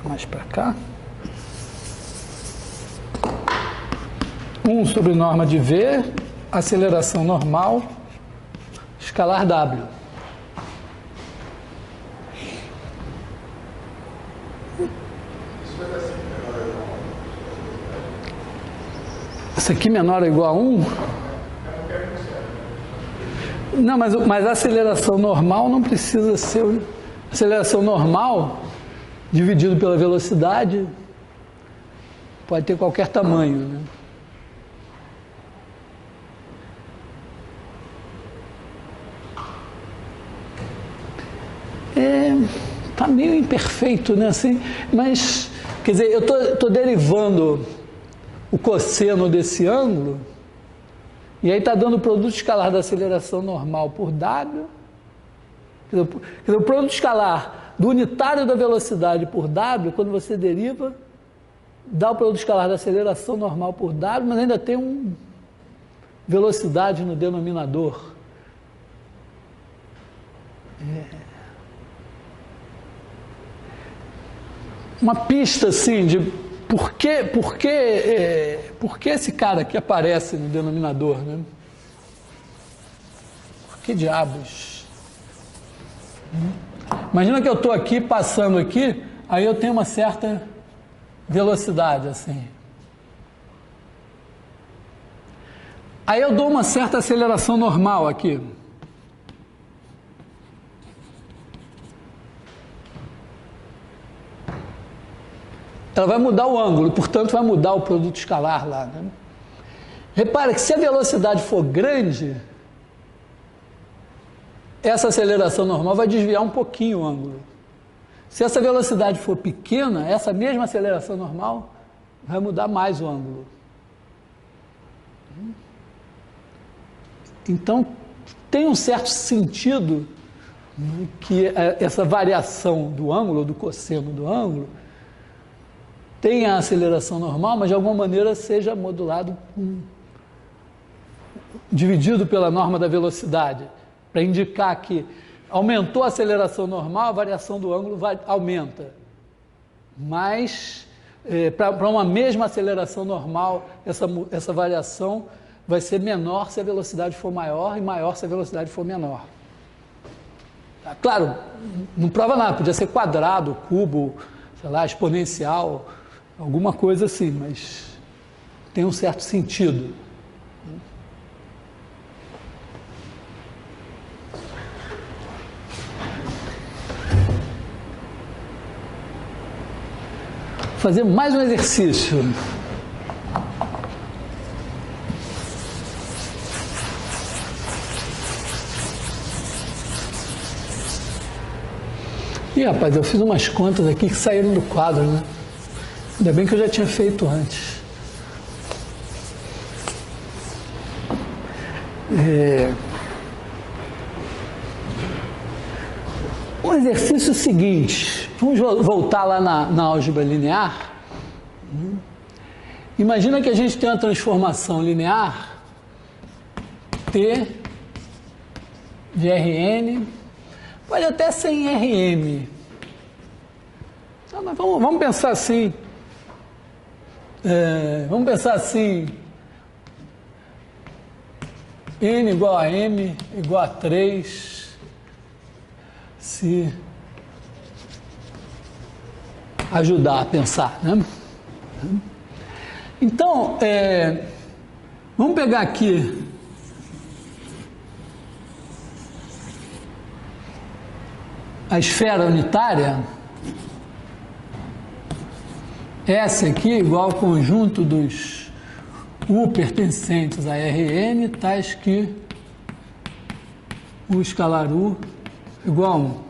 Speaker 1: mais para cá, 1 sobre norma de V, aceleração normal, escalar W. Isso aqui menor ou igual a 1? Não, mas a aceleração normal não precisa ser... Aceleração normal, dividido pela velocidade, pode ter qualquer tamanho, né? Tá meio imperfeito, né? Assim, mas, quer dizer, eu tô derivando o cosseno desse ângulo, e aí está dando o produto escalar da aceleração normal por W. Quer dizer, o produto escalar do unitário da velocidade por W, quando você deriva, dá o produto escalar da aceleração normal por W, mas ainda tem velocidade no denominador. Uma pista assim de por que esse cara aqui aparece no denominador, né? Por que diabos? Imagina que eu estou aqui, passando aqui, aí eu tenho uma certa velocidade, assim. Aí eu dou uma certa aceleração normal aqui. Ela vai mudar o ângulo, portanto vai mudar o produto escalar lá, né? Repara que se a velocidade for grande, essa aceleração normal vai desviar um pouquinho o ângulo. Se essa velocidade for pequena, essa mesma aceleração normal vai mudar mais o ângulo. Então, tem um certo sentido, né, que essa variação do ângulo, do cosseno do ângulo, tem a aceleração normal, mas de alguma maneira seja modulado, dividido pela norma da velocidade, para indicar que aumentou a aceleração normal, a variação do ângulo aumenta. Mas, para uma mesma aceleração normal, essa variação vai ser menor se a velocidade for maior e maior se a velocidade for menor. Claro, não prova nada, podia ser quadrado, cubo, sei lá, exponencial, alguma coisa assim, mas tem um certo sentido. Vou fazer mais um exercício. Ih, rapaz, eu fiz umas contas aqui que saíram do quadro, né? Ainda bem que eu já tinha feito antes. O exercício seguinte, vamos voltar lá na álgebra linear. Imagina que a gente tem uma transformação linear T de Rn, pode até ser em Rm. Então, mas vamos pensar assim. Vamos pensar assim, N igual a M igual a 3, se ajudar a pensar, né? Então, vamos pegar aqui a esfera unitária, S aqui igual ao conjunto dos U pertencentes a Rn, tais que U escalar U igual a 1.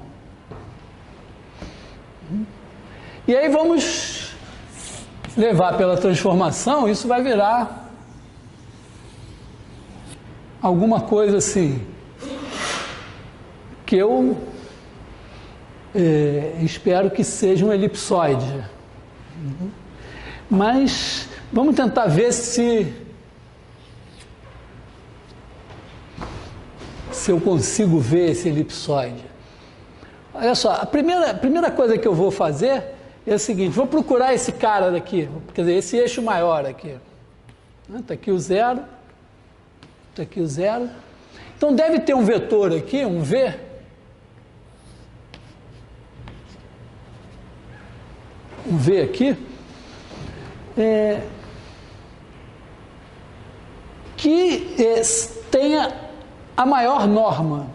Speaker 1: E aí vamos levar pela transformação, isso vai virar alguma coisa assim, que eu espero que seja um elipsoide. Mas vamos tentar ver se eu consigo ver esse elipsoide. Olha só, a primeira coisa que eu vou fazer é o seguinte, vou procurar esse cara daqui, quer dizer, esse eixo maior aqui. Está aqui o zero, está aqui o zero. Então deve ter um vetor aqui, um V, aqui, que tenha a maior norma.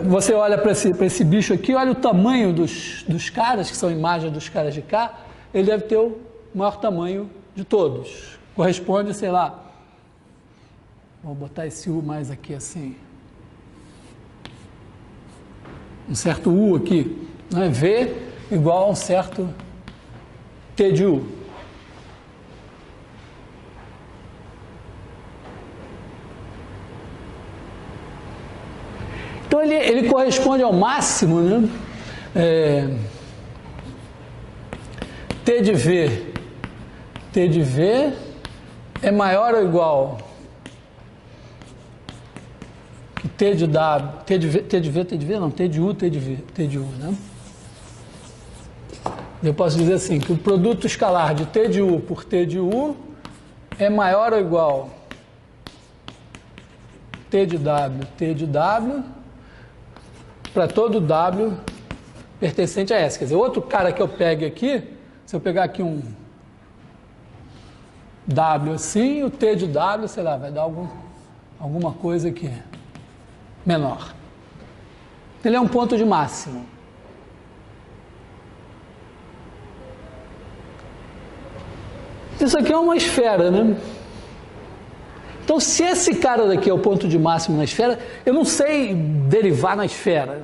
Speaker 1: Você olha para esse bicho aqui, olha o tamanho dos caras, que são imagens dos caras de cá, ele deve ter o maior tamanho de todos. Corresponde, sei lá, vou botar esse U mais aqui assim, um certo U aqui, né? V igual a um certo T de U. Então ele corresponde ao máximo, né? T de V é maior ou igual que T de W, T de V, não, T de U, T de U, né? Eu posso dizer assim, que o produto escalar de T de U por T de U é maior ou igual T de W para todo W pertencente a S. Quer dizer, outro cara que eu pegue aqui, se eu pegar aqui um W assim, o T de W, sei lá, vai dar alguma coisa aqui menor. Ele é um ponto de máximo. Isso aqui é uma esfera, né? Então, se esse cara daqui é o ponto de máximo na esfera, eu não sei derivar na esfera.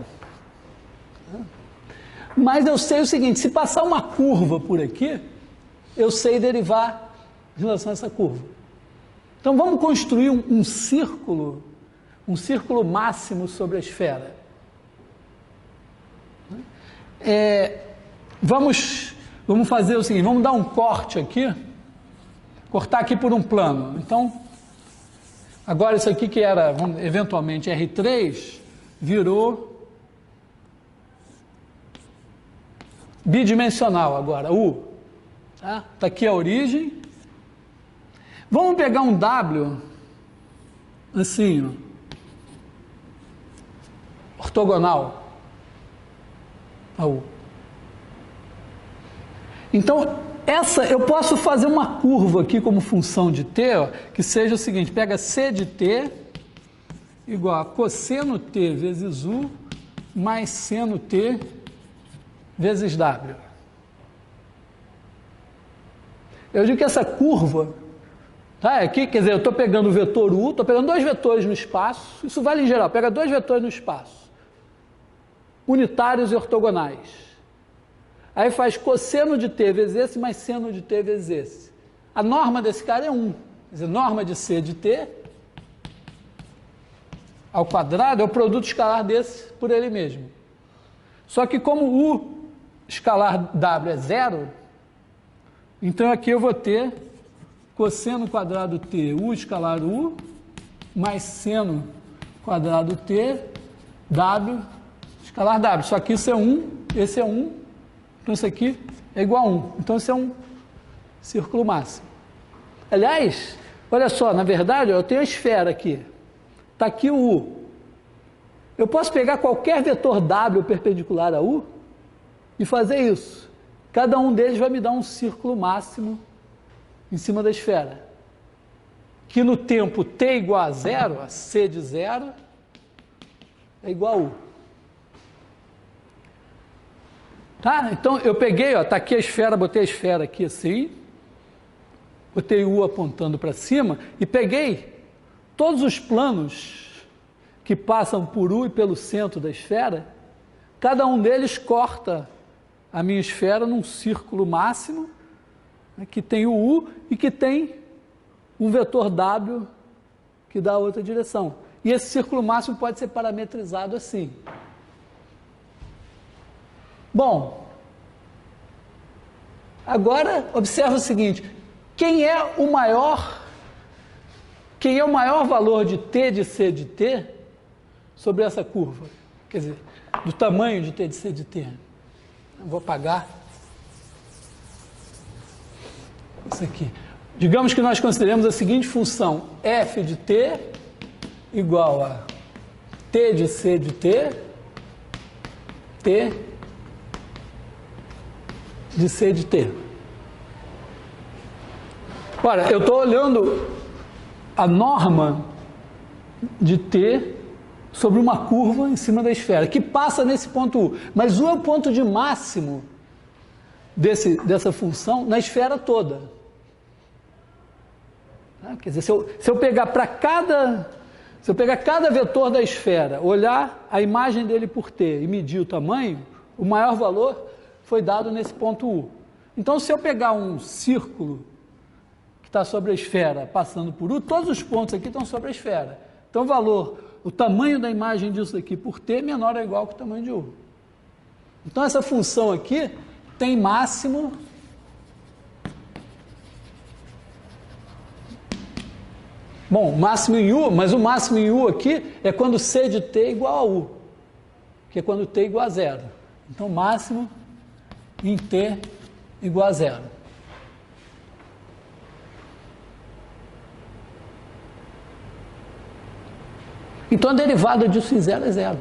Speaker 1: Mas eu sei o seguinte, se passar uma curva por aqui, eu sei derivar em relação a essa curva. Então, vamos construir um círculo máximo sobre a esfera. Vamos fazer o seguinte, vamos dar um corte aqui, cortar aqui por um plano. Então, agora isso aqui que era eventualmente R3, virou bidimensional agora, U. Tá aqui a origem. Vamos pegar um W, assim, ortogonal a U. Então, eu posso fazer uma curva aqui como função de t, ó, que seja o seguinte, pega C de t igual a cosseno t vezes U mais seno t vezes W. Eu digo que essa curva, tá, aqui, quer dizer, eu estou pegando o vetor U, estou pegando dois vetores no espaço, isso vale em geral, pega dois vetores no espaço, unitários e ortogonais. Aí faz cosseno de t vezes esse mais seno de t vezes esse. A norma desse cara é 1. Quer dizer, norma de c de t ao quadrado é o produto escalar desse por ele mesmo. Só que como U escalar W é 0, então aqui eu vou ter cosseno quadrado t, U escalar U, mais seno quadrado t, W escalar W. Só que isso é 1, esse é 1. Então, isso aqui é igual a 1. Então, isso é um círculo máximo. Aliás, olha só, na verdade, eu tenho a esfera aqui. Está aqui o U. Eu posso pegar qualquer vetor W perpendicular a U e fazer isso. Cada um deles vai me dar um círculo máximo em cima da esfera. Que no tempo t igual a 0, a C de 0, é igual a U. Tá? Então, eu peguei, ó, tá aqui a esfera, botei a esfera aqui assim, botei o U apontando para cima e peguei todos os planos que passam por U e pelo centro da esfera, cada um deles corta a minha esfera num círculo máximo, né, que tem o U e que tem um vetor W que dá a outra direção. E esse círculo máximo pode ser parametrizado assim. Bom, agora observa o seguinte, quem é o maior valor de T de C de T sobre essa curva? Quer dizer, do tamanho de T de C de T. Eu vou apagar isso aqui. Digamos que nós consideremos a seguinte função, f de T igual a T de C de T, T de C de T. Ora, eu estou olhando a norma de T sobre uma curva em cima da esfera, que passa nesse ponto U. Mas U é o ponto de máximo dessa função na esfera toda. Quer dizer, se eu pegar cada vetor da esfera, olhar a imagem dele por T e medir o tamanho, o maior valor foi dado nesse ponto U. Então, se eu pegar um círculo que está sobre a esfera passando por U, todos os pontos aqui estão sobre a esfera. Então, o tamanho da imagem disso aqui por T menor ou igual que o tamanho de U. Então, essa função aqui tem máximo máximo em U, mas o máximo em U aqui é quando C de T é igual a U, que é quando T é igual a zero. Então, máximo em T igual a zero. Então, a derivada disso em zero é zero.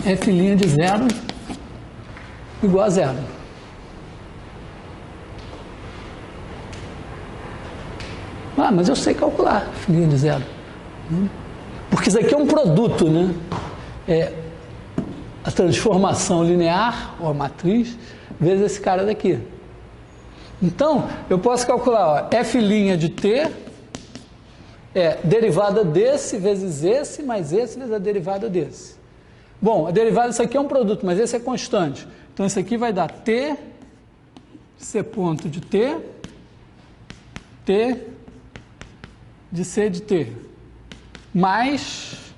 Speaker 1: F' de zero igual a zero. Ah, mas eu sei calcular F' de zero. Porque isso aqui é um produto, né? A transformação linear, ou a matriz, vezes esse cara daqui. Então, eu posso calcular, ó, F' de T é derivada desse vezes esse, mais esse vezes a derivada desse. Bom, a derivada disso aqui é um produto, mas esse é constante. Então, isso aqui vai dar T, C ponto de T, T de C de T, mais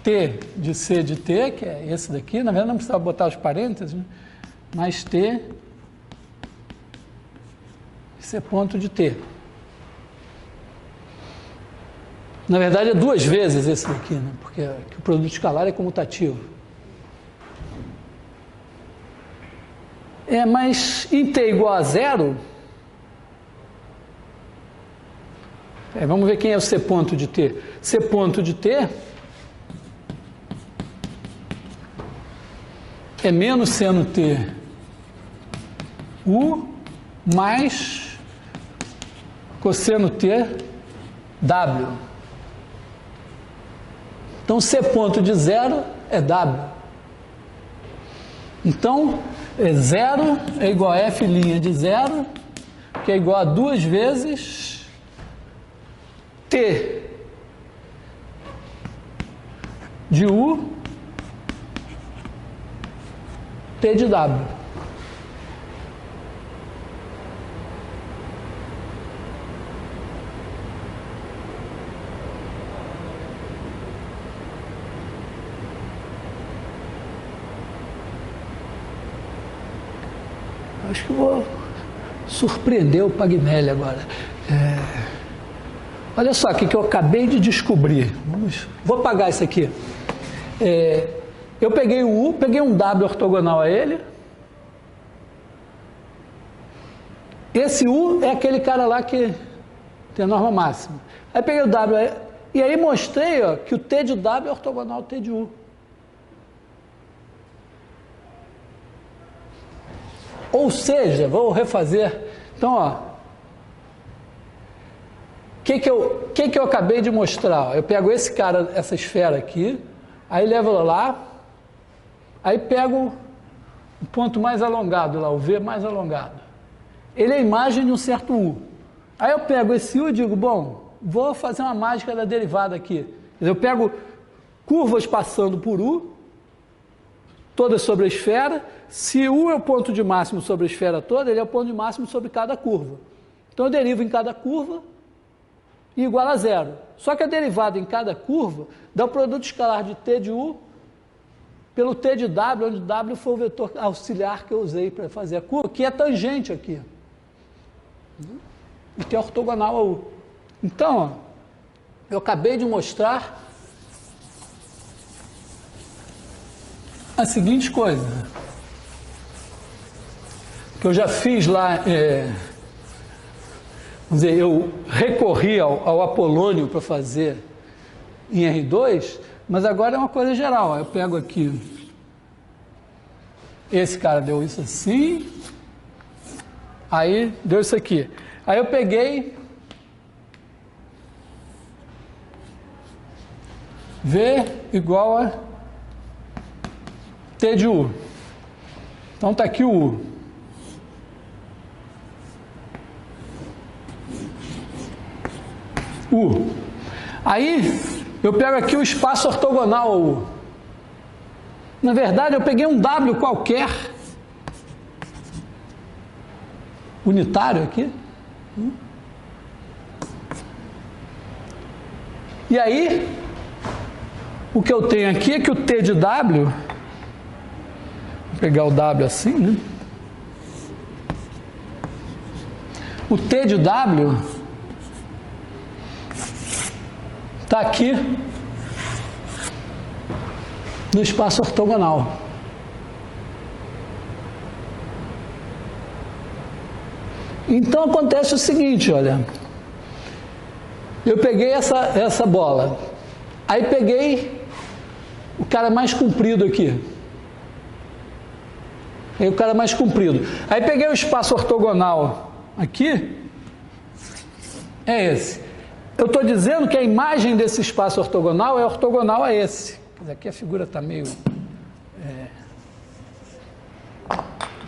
Speaker 1: T de C de T, que é esse daqui, na verdade não precisava botar os parênteses, né? Mais T de C ponto de T. Na verdade é duas vezes esse daqui, né? Porque o produto escalar é comutativo. Mas em T igual a zero, vamos ver quem é o C ponto de T. C ponto de T é menos seno T U mais cosseno T W. Então, C ponto de zero é W. Então, zero é igual a F' de zero, que é igual a 2 vezes T de U, T de W. Acho que vou surpreender o Pagnelli agora. Olha só o que eu acabei de descobrir. Vou apagar isso aqui. Eu peguei o U, peguei um W ortogonal a ele. Esse U é aquele cara lá que tem a norma máxima. Aí peguei o W, e aí mostrei, ó, que o T de W é ortogonal ao T de U. Ou seja, vou refazer. Então, ó, o que eu acabei de mostrar? Eu pego esse cara, essa esfera aqui, Aí levo lá, aí pego o ponto mais alongado lá, o V mais alongado. Ele é a imagem de um certo U. Aí eu pego esse U e digo, bom, vou fazer uma mágica da derivada aqui. Eu pego curvas passando por U, todas sobre a esfera. Se U é o ponto de máximo sobre a esfera toda, ele é o ponto de máximo sobre cada curva. Então eu derivo em cada curva e igual a zero. Só que a derivada em cada curva dá o produto escalar de T de U pelo T de W, onde W foi o vetor auxiliar que eu usei para fazer a curva, que é tangente aqui. E que é ortogonal a U. Então, ó, eu acabei de mostrar a seguinte coisa, que eu já fiz lá, vamos dizer, eu recorri ao Apolônio para fazer em R2, mas agora é uma coisa geral. Eu pego aqui, esse cara deu isso assim, aí deu isso aqui. Aí eu peguei V igual a T de U. Então está aqui o U. U. Aí eu pego aqui o espaço ortogonal ao U. Na verdade, eu peguei um W qualquer, unitário aqui. E aí, o que eu tenho aqui é que o T de W, vou pegar o W assim, né? O T de W está aqui no espaço ortogonal. Então acontece o seguinte, olha, eu peguei essa bola, aí peguei o cara mais comprido aqui, aí o cara mais comprido, aí peguei o espaço ortogonal aqui, é esse. Eu estou dizendo que a imagem desse espaço ortogonal é ortogonal a esse. Aqui a figura está meio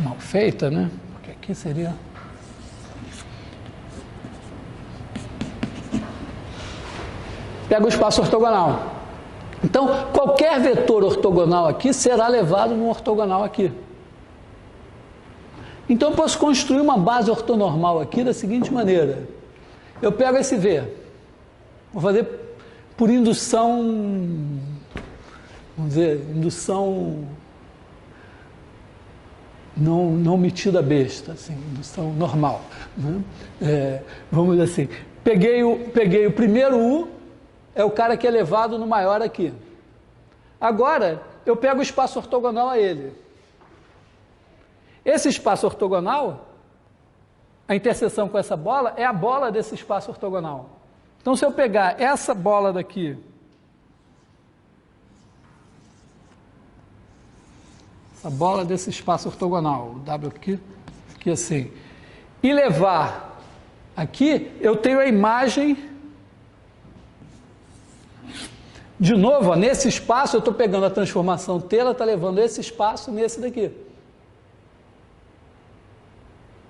Speaker 1: mal feita, né? Porque aqui seria... Pega o espaço ortogonal. Então, qualquer vetor ortogonal aqui será levado num ortogonal aqui. Então, eu posso construir uma base ortonormal aqui da seguinte maneira. Eu pego esse V, vou fazer por indução, vamos dizer, indução não metida besta, assim, indução normal, né? Vamos dizer assim, peguei o primeiro U, é o cara que é levado no maior aqui. Agora, eu pego o espaço ortogonal a ele. Esse espaço ortogonal, a interseção com essa bola, é a bola desse espaço ortogonal. Então, se eu pegar essa bola daqui, essa bola desse espaço ortogonal, o W aqui assim, e levar aqui, eu tenho a imagem... De novo, ó, nesse espaço eu estou pegando a transformação T, ela está levando esse espaço nesse daqui.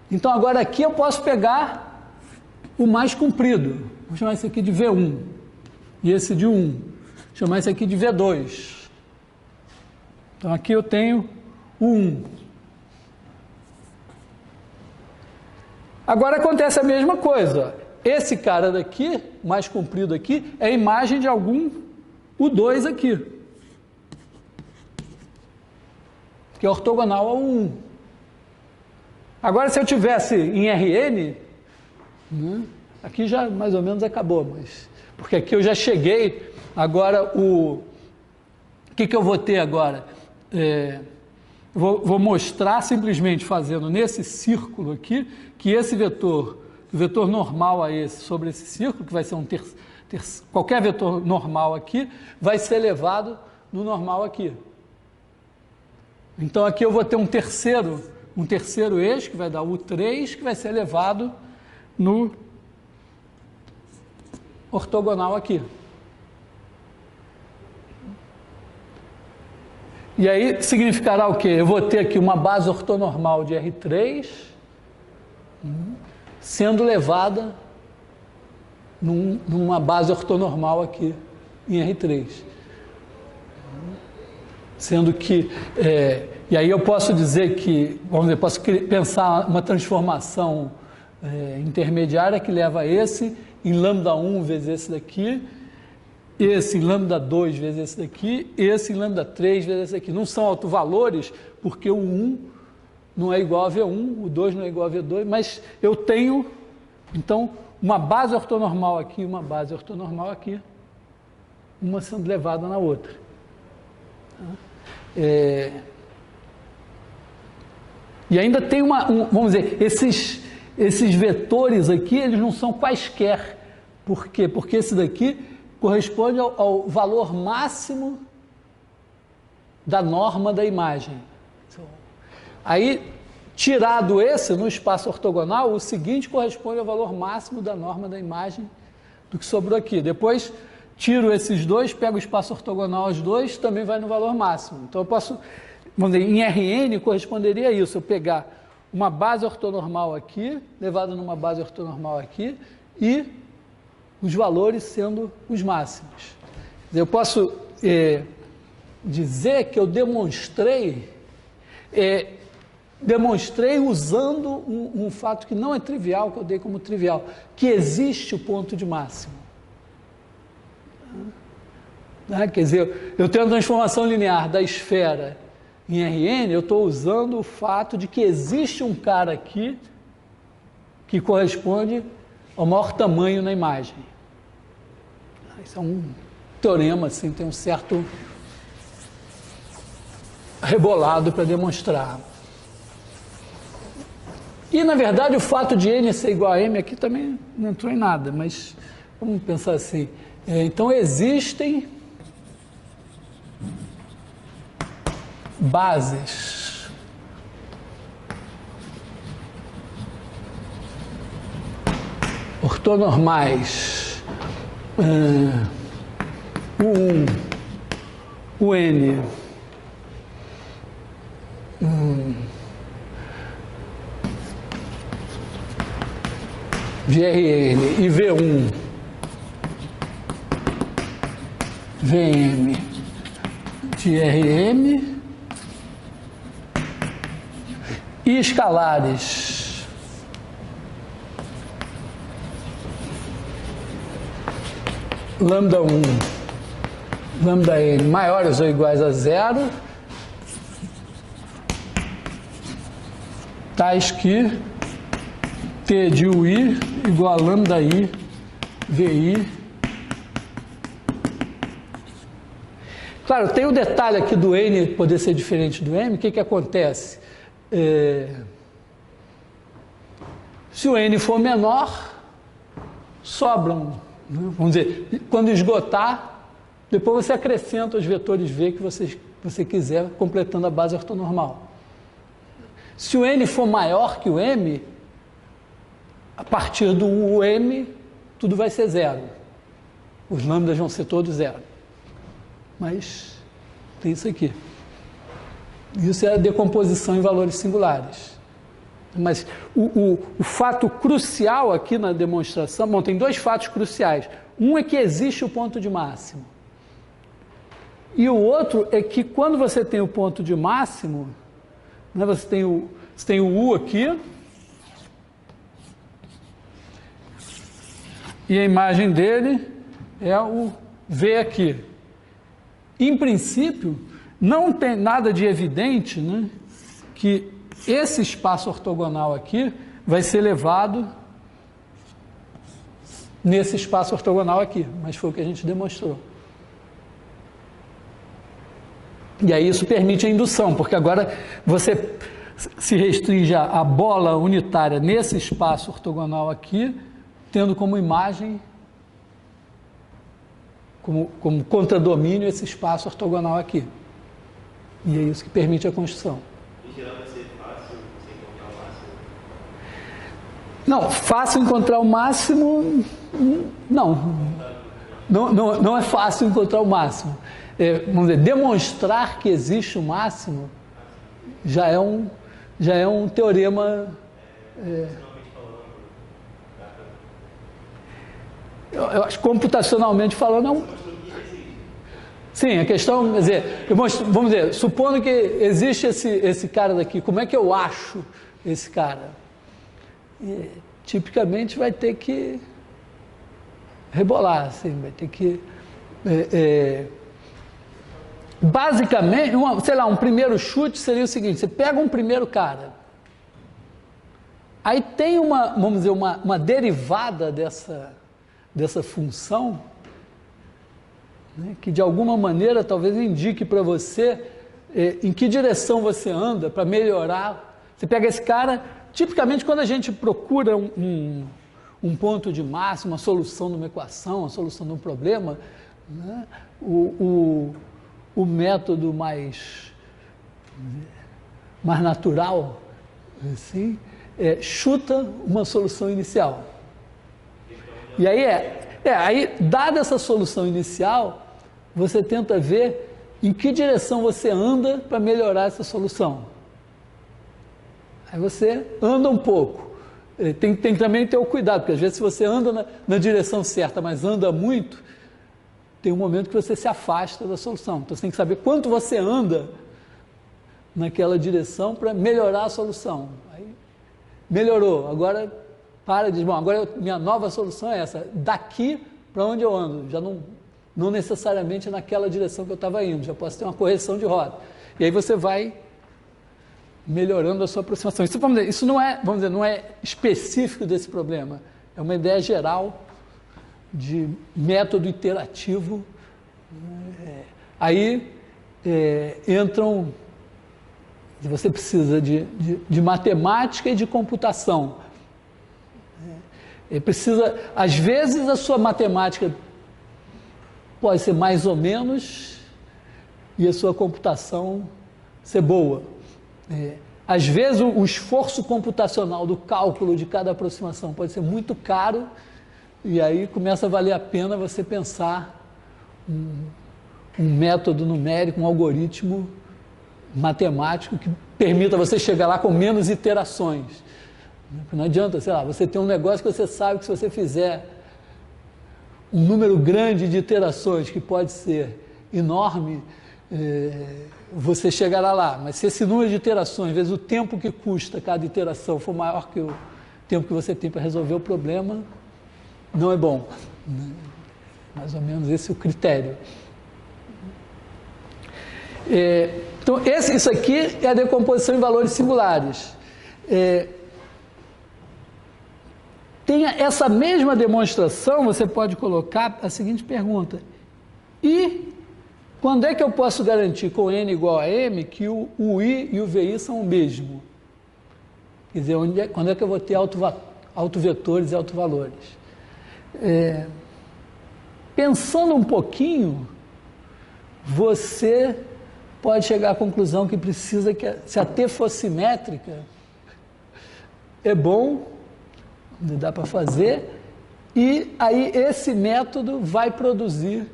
Speaker 1: Então agora aqui eu posso pegar o mais comprido. Vou chamar esse aqui de V1. E esse de 1. Vou chamar esse aqui de V2. Então aqui eu tenho o 1. Agora acontece a mesma coisa. Esse cara daqui, mais comprido aqui, é a imagem de algum... O 2 aqui, que é ortogonal ao 1. Agora, se eu tivesse em Rn, né, aqui já mais ou menos acabou, mas porque aqui eu já cheguei. Agora, o que eu vou ter agora? Vou mostrar simplesmente fazendo nesse círculo aqui, que esse vetor, o vetor normal a esse, sobre esse círculo, que vai ser qualquer vetor normal aqui, vai ser levado no normal aqui. Então aqui eu vou ter um terceiro eixo, que vai dar U3, que vai ser levado no ortogonal aqui. E aí significará o quê? Eu vou ter aqui uma base ortonormal de R3 sendo levada numa base ortonormal aqui em R3. Sendo que, e aí eu posso dizer que, vamos dizer, posso pensar uma transformação intermediária que leva esse em lambda 1 vezes esse daqui, esse em lambda 2 vezes esse daqui, esse em lambda 3 vezes esse daqui. Não são autovalores, porque o 1 não é igual a V1, o 2 não é igual a V2, mas eu tenho, então, uma base ortonormal aqui e uma base ortonormal aqui, uma sendo levada na outra. E ainda tem vamos dizer, esses vetores aqui, eles não são quaisquer. Por quê? Porque esse daqui corresponde ao valor máximo da norma da imagem. Aí, tirado esse, no espaço ortogonal, o seguinte corresponde ao valor máximo da norma da imagem do que sobrou aqui. Depois, tiro esses dois, pego o espaço ortogonal aos dois, também vai no valor máximo. Então, eu posso, vamos dizer, em Rn corresponderia a isso, eu pegar uma base ortonormal aqui, levada numa base ortonormal aqui, e os valores sendo os máximos. Eu posso dizer que eu demonstrei usando um fato que não é trivial, que eu dei como trivial, que existe o ponto de máximo. Quer dizer, eu tenho a transformação linear da esfera em Rn, eu estou usando o fato de que existe um cara aqui que corresponde ao maior tamanho na imagem. Isso é um teorema, assim, tem um certo rebolado para demonstrar. E, na verdade, o fato de n ser igual a m aqui também não entrou em nada, mas vamos pensar assim. Então, existem bases ortonormais, o 1, o n, de Rn e V1, Vm de Rm e escalares lambda 1, lambda n maiores ou iguais a zero, tais que T de UI igual a lambda I VI. Claro, tem o detalhe aqui do N poder ser diferente do M. O que acontece? Se o N for menor, sobram, né? Vamos dizer, quando esgotar, depois você acrescenta os vetores V que você quiser, completando a base ortonormal. Se o N for maior que o M, a partir do M, tudo vai ser zero. Os lambdas vão ser todos zero. Mas tem isso aqui. Isso é a decomposição em valores singulares. Mas o fato crucial aqui na demonstração... Bom, tem dois fatos cruciais. Um é que existe o ponto de máximo. E o outro é que quando você tem o ponto de máximo, né, você tem o U aqui, e a imagem dele é o V aqui. Em princípio, não tem nada de evidente, né, que esse espaço ortogonal aqui vai ser levado nesse espaço ortogonal aqui, mas foi o que a gente demonstrou. E aí isso permite a indução, porque agora você se restringe a bola unitária nesse espaço ortogonal aqui, tendo como imagem, como contradomínio, esse espaço ortogonal aqui. E é isso que permite a construção.
Speaker 3: Em geral vai ser fácil você encontrar o máximo?
Speaker 1: Não, fácil encontrar o máximo, não. Não é fácil encontrar o máximo. vamos dizer, demonstrar que existe o máximo já é um teorema. Eu acho que computacionalmente falando é um. Sim, a questão, quer dizer, vamos dizer, supondo que existe esse cara daqui, como é que eu acho esse cara? Tipicamente vai ter que rebolar, assim, vai ter que... basicamente, sei lá, um primeiro chute seria o seguinte: você pega um primeiro cara, aí tem vamos dizer, uma derivada dessa função, né, que de alguma maneira talvez indique para você em que direção você anda para melhorar. Você pega esse cara, tipicamente quando a gente procura um ponto de máximo, uma solução de uma equação, uma solução de um problema, né, o método mais natural, assim, chuta uma solução inicial. E aí aí, dada essa solução inicial, você tenta ver em que direção você anda para melhorar essa solução. Aí você anda um pouco. Tem também ter o cuidado, porque às vezes se você anda na direção certa, mas anda muito, tem um momento que você se afasta da solução. Então você tem que saber quanto você anda naquela direção para melhorar a solução. Aí, melhorou, agora para de dizer, bom, agora minha nova solução é essa, daqui para onde eu ando, já não necessariamente naquela direção que eu estava indo, já posso ter uma correção de rota. E aí você vai melhorando a sua aproximação. Isso não é específico desse problema, é uma ideia geral de método iterativo. Aí entram, você precisa de matemática e de computação. Precisa, às vezes a sua matemática pode ser mais ou menos e a sua computação ser boa. Às vezes o esforço computacional do cálculo de cada aproximação pode ser muito caro e aí começa a valer a pena você pensar um método numérico, um algoritmo matemático que permita você chegar lá com menos iterações. Não adianta, sei lá, você tem um negócio que você sabe que se você fizer um número grande de iterações, que pode ser enorme, você chegará lá. Mas se esse número de iterações, às vezes o tempo que custa cada iteração for maior que o tempo que você tem para resolver o problema, não é bom. Mais ou menos esse é o critério. Então, isso aqui é a decomposição em valores singulares. Tem essa mesma demonstração, você pode colocar a seguinte pergunta: e quando é que eu posso garantir com n igual a m que o i e o vi são o mesmo? Quer dizer, quando é que eu vou ter autovetores e autovalores? Pensando um pouquinho, você pode chegar à conclusão que precisa que, se a t for simétrica, é bom, dá para fazer, e aí esse método vai produzir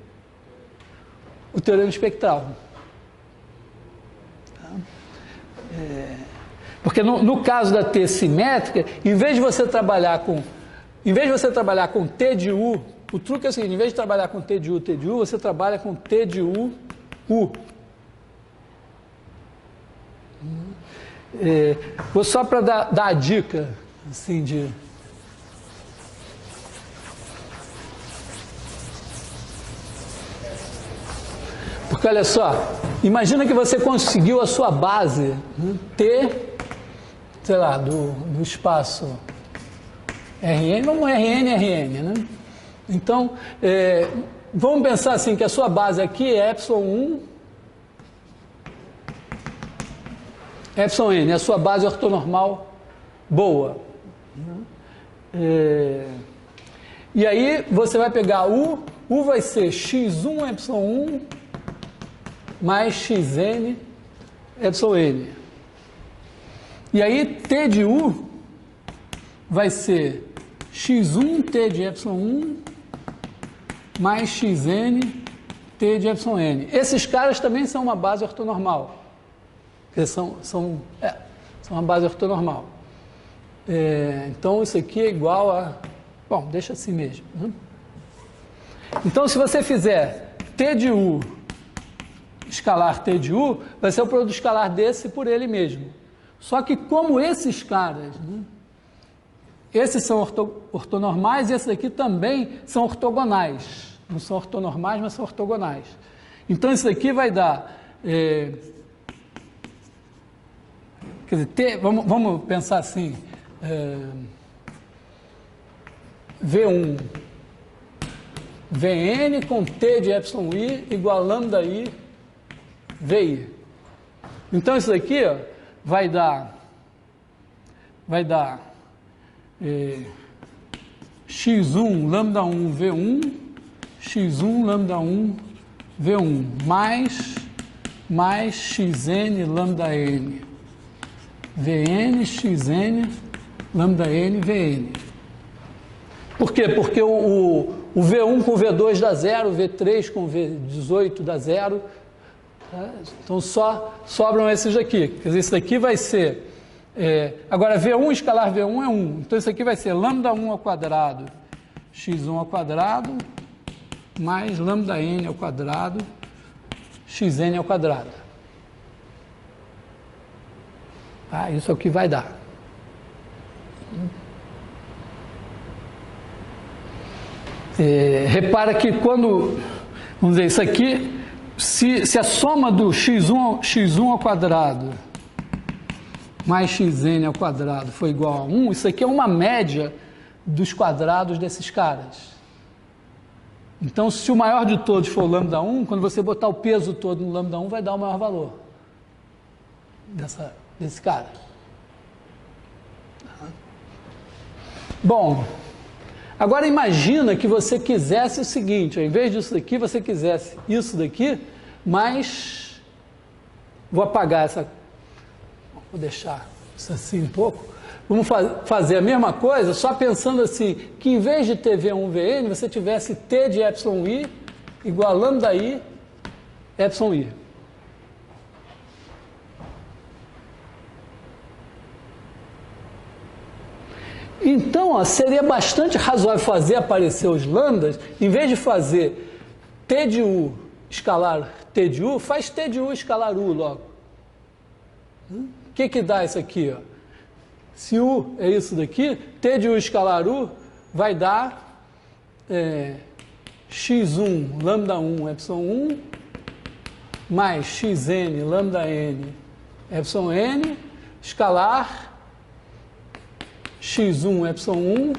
Speaker 1: o teorema espectral. Porque no caso da T simétrica, em vez de você trabalhar com T de U, o truque é o seguinte: em vez de trabalhar com T de U, você trabalha com T de U, U. Vou só para dar a dica, assim, porque olha só, imagina que você conseguiu a sua base, né, T, sei lá, do espaço Rn, vamos Rn, né? Então, vamos pensar assim, que a sua base aqui é ε1, εn, é a sua base ortonormal boa. E aí você vai pegar U vai ser x1 ε1 mais xn εn. E aí T de U vai ser x1 T de ε1 mais xn T de εn. Esses caras também são uma base ortonormal. São uma base ortonormal. Então, isso aqui é igual a... Bom, deixa assim mesmo. Né? Então, se você fizer T de U, escalar T de U, vai ser o produto escalar desse por ele mesmo. Só que como esses caras, né, esses são ortonormais e esses aqui também são ortogonais. Não são ortonormais, mas são ortogonais. Então, isso aqui vai dar... quer dizer, vamos pensar assim... V1 Vn com T de εi igual a lambda I Vi. Então, isso aqui ó, vai dar x1 lambda 1 V1 x1 lambda 1 V1 mais xn lambda n Vn xn lambda n Vn. Por quê? Porque o V1 com V2 dá zero, o V3 com V18 dá zero. Tá? Então, só sobram esses aqui. Quer dizer, isso daqui vai ser... agora, V1 escalar V1 é 1. Então, isso aqui vai ser lambda 1 ao quadrado, x1 ao quadrado, mais lambda n ao quadrado, xn ao quadrado. Tá? Isso é o que vai dar. Repara que quando, vamos dizer, isso aqui, se a soma do x1 ao quadrado mais xn ao quadrado for igual a 1, isso aqui é uma média dos quadrados desses caras. Então, se o maior de todos for o lambda 1, quando você botar o peso todo no lambda 1, vai dar o maior valor desse cara. Bom, agora imagina que você quisesse o seguinte, ao invés disso daqui, você quisesse isso daqui, mas vou apagar essa, vou deixar isso assim um pouco. Vamos fazer a mesma coisa, só pensando assim, que em vez de ter V1, Vn, você tivesse T de εi igual a lambda I, εi. Então, ó, seria bastante razoável fazer aparecer os lambdas, em vez de fazer T de U escalar T de U, faz T de U escalar U logo. O que dá isso aqui? Ó? Se U é isso daqui, T de U escalar U vai dar x1 lambda 1 ε1 mais xn lambda n εn escalar x1 ε1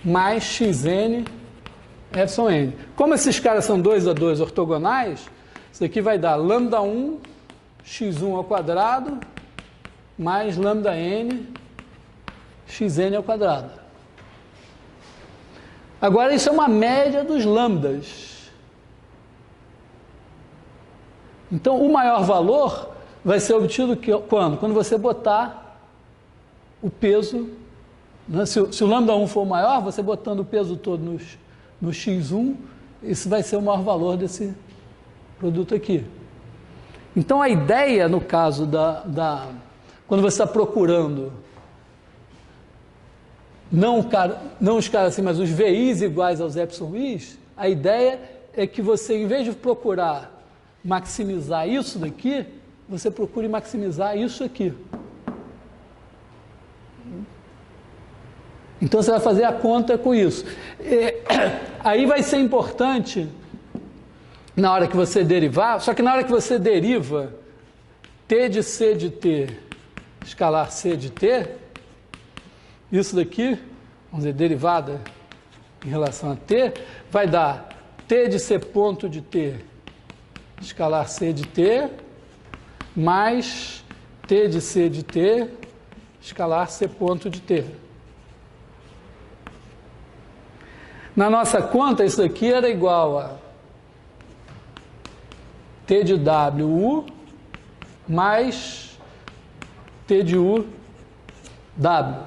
Speaker 1: mais xn εn. Como esses caras são 2 a 2 ortogonais, isso aqui vai dar lambda 1 x1 ao quadrado mais lambda n xn ao quadrado. Agora, isso é uma média dos lambdas. Então, o maior valor vai ser obtido quando? Quando você botar o peso, né? Se o lambda 1 for maior, você botando o peso todo no x1, esse vai ser o maior valor desse produto aqui. Então, a ideia, no caso quando você está procurando, não os caras assim, mas os VIs iguais aos εis, a ideia é que você, em vez de procurar maximizar isso daqui, você procure maximizar isso aqui. Então, você vai fazer a conta com isso. Aí vai ser importante, na hora que você derivar, só que na hora que você deriva T de C de T, escalar C de T, isso daqui, vamos dizer, derivada em relação a T, vai dar T de C ponto de T, escalar C de T, mais T de C de T, escalar C ponto de T. Na nossa conta, isso daqui era igual a T de WU mais T de U W.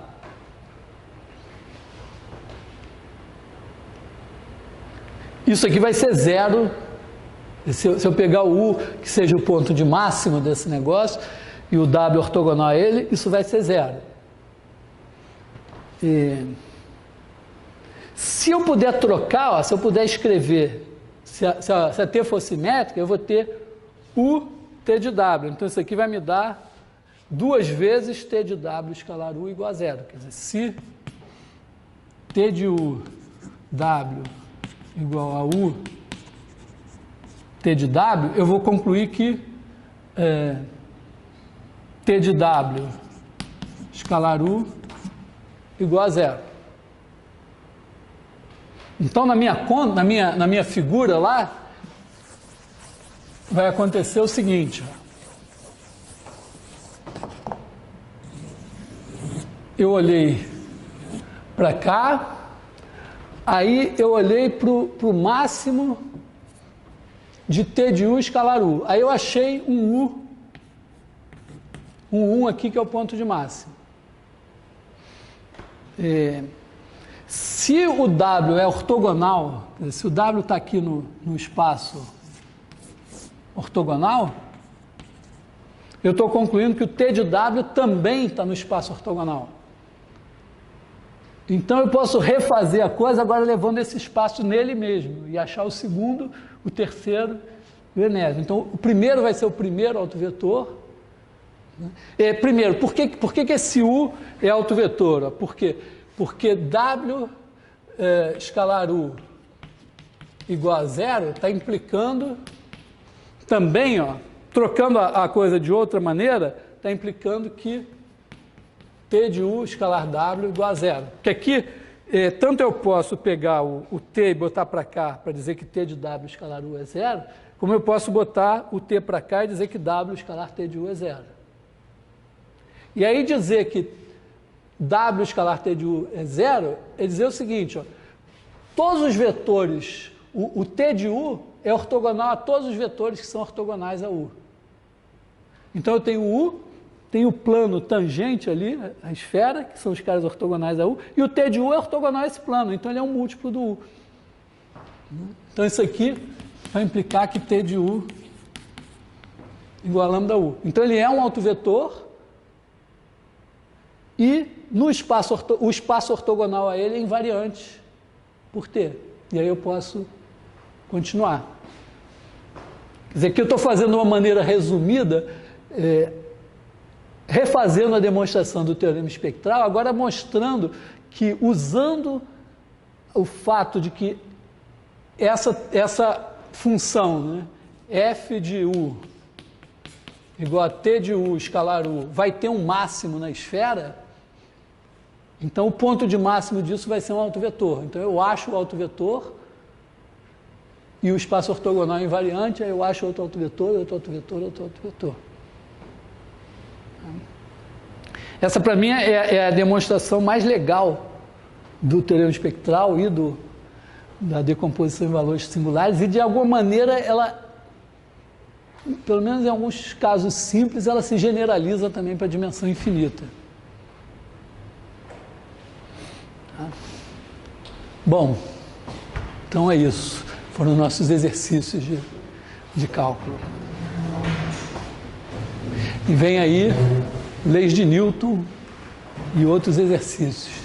Speaker 1: Isso aqui vai ser zero. Se eu pegar o U, que seja o ponto de máximo desse negócio, e o W ortogonal a ele, isso vai ser zero. Se eu puder trocar, ó, se eu puder escrever, se a T for simétrica, eu vou ter U T de W. Então isso aqui vai me dar 2 vezes T de W escalar U igual a zero. Quer dizer, se T de U W igual a U T de W, eu vou concluir que T de W escalar U igual a zero. Então, na minha figura lá, vai acontecer o seguinte. Eu olhei para cá, aí eu olhei para o máximo de T de U escalar U. Aí eu achei um U aqui que é o ponto de máximo. Se o W é ortogonal, se o W está aqui no espaço ortogonal, eu estou concluindo que o T de W também está no espaço ortogonal. Então eu posso refazer a coisa agora levando esse espaço nele mesmo e achar o segundo, o terceiro e o enésimo. Então o primeiro vai ser o primeiro autovetor. Primeiro, por que esse U é autovetor? Por quê? Porque W escalar U igual a zero está implicando também, ó, trocando a coisa de outra maneira, está implicando que T de U escalar W igual a zero. Porque aqui, tanto eu posso pegar o T e botar para cá para dizer que T de W escalar U é zero, como eu posso botar o T para cá e dizer que W escalar T de U é zero. E aí dizer que W escalar T de U é zero, é dizer o seguinte, ó, todos os vetores, o T de U é ortogonal a todos os vetores que são ortogonais a U. Então eu tenho U, tenho o plano tangente ali, a esfera, que são os caras ortogonais a U, e o T de U é ortogonal a esse plano, então ele é um múltiplo do U. Então isso aqui vai implicar que T de U igual a lambda U. Então ele é um autovetor e no espaço, o espaço ortogonal a ele é invariante por T. E aí eu posso continuar. Quer dizer, aqui eu estou fazendo de uma maneira resumida, refazendo a demonstração do teorema espectral, agora mostrando que, usando o fato de que essa função, né, f de U igual a T de U escalar U, vai ter um máximo na esfera, então o ponto de máximo disso vai ser um autovetor. Então eu acho o autovetor e o espaço ortogonal é invariante, aí eu acho outro autovetor, outro autovetor, outro autovetor. Essa, para mim, é a demonstração mais legal do teorema espectral e da decomposição em valores singulares, e de alguma maneira ela, pelo menos em alguns casos simples, ela se generaliza também para a dimensão infinita. Bom, então é isso. Foram nossos exercícios de cálculo. E vem aí leis de Newton e outros exercícios.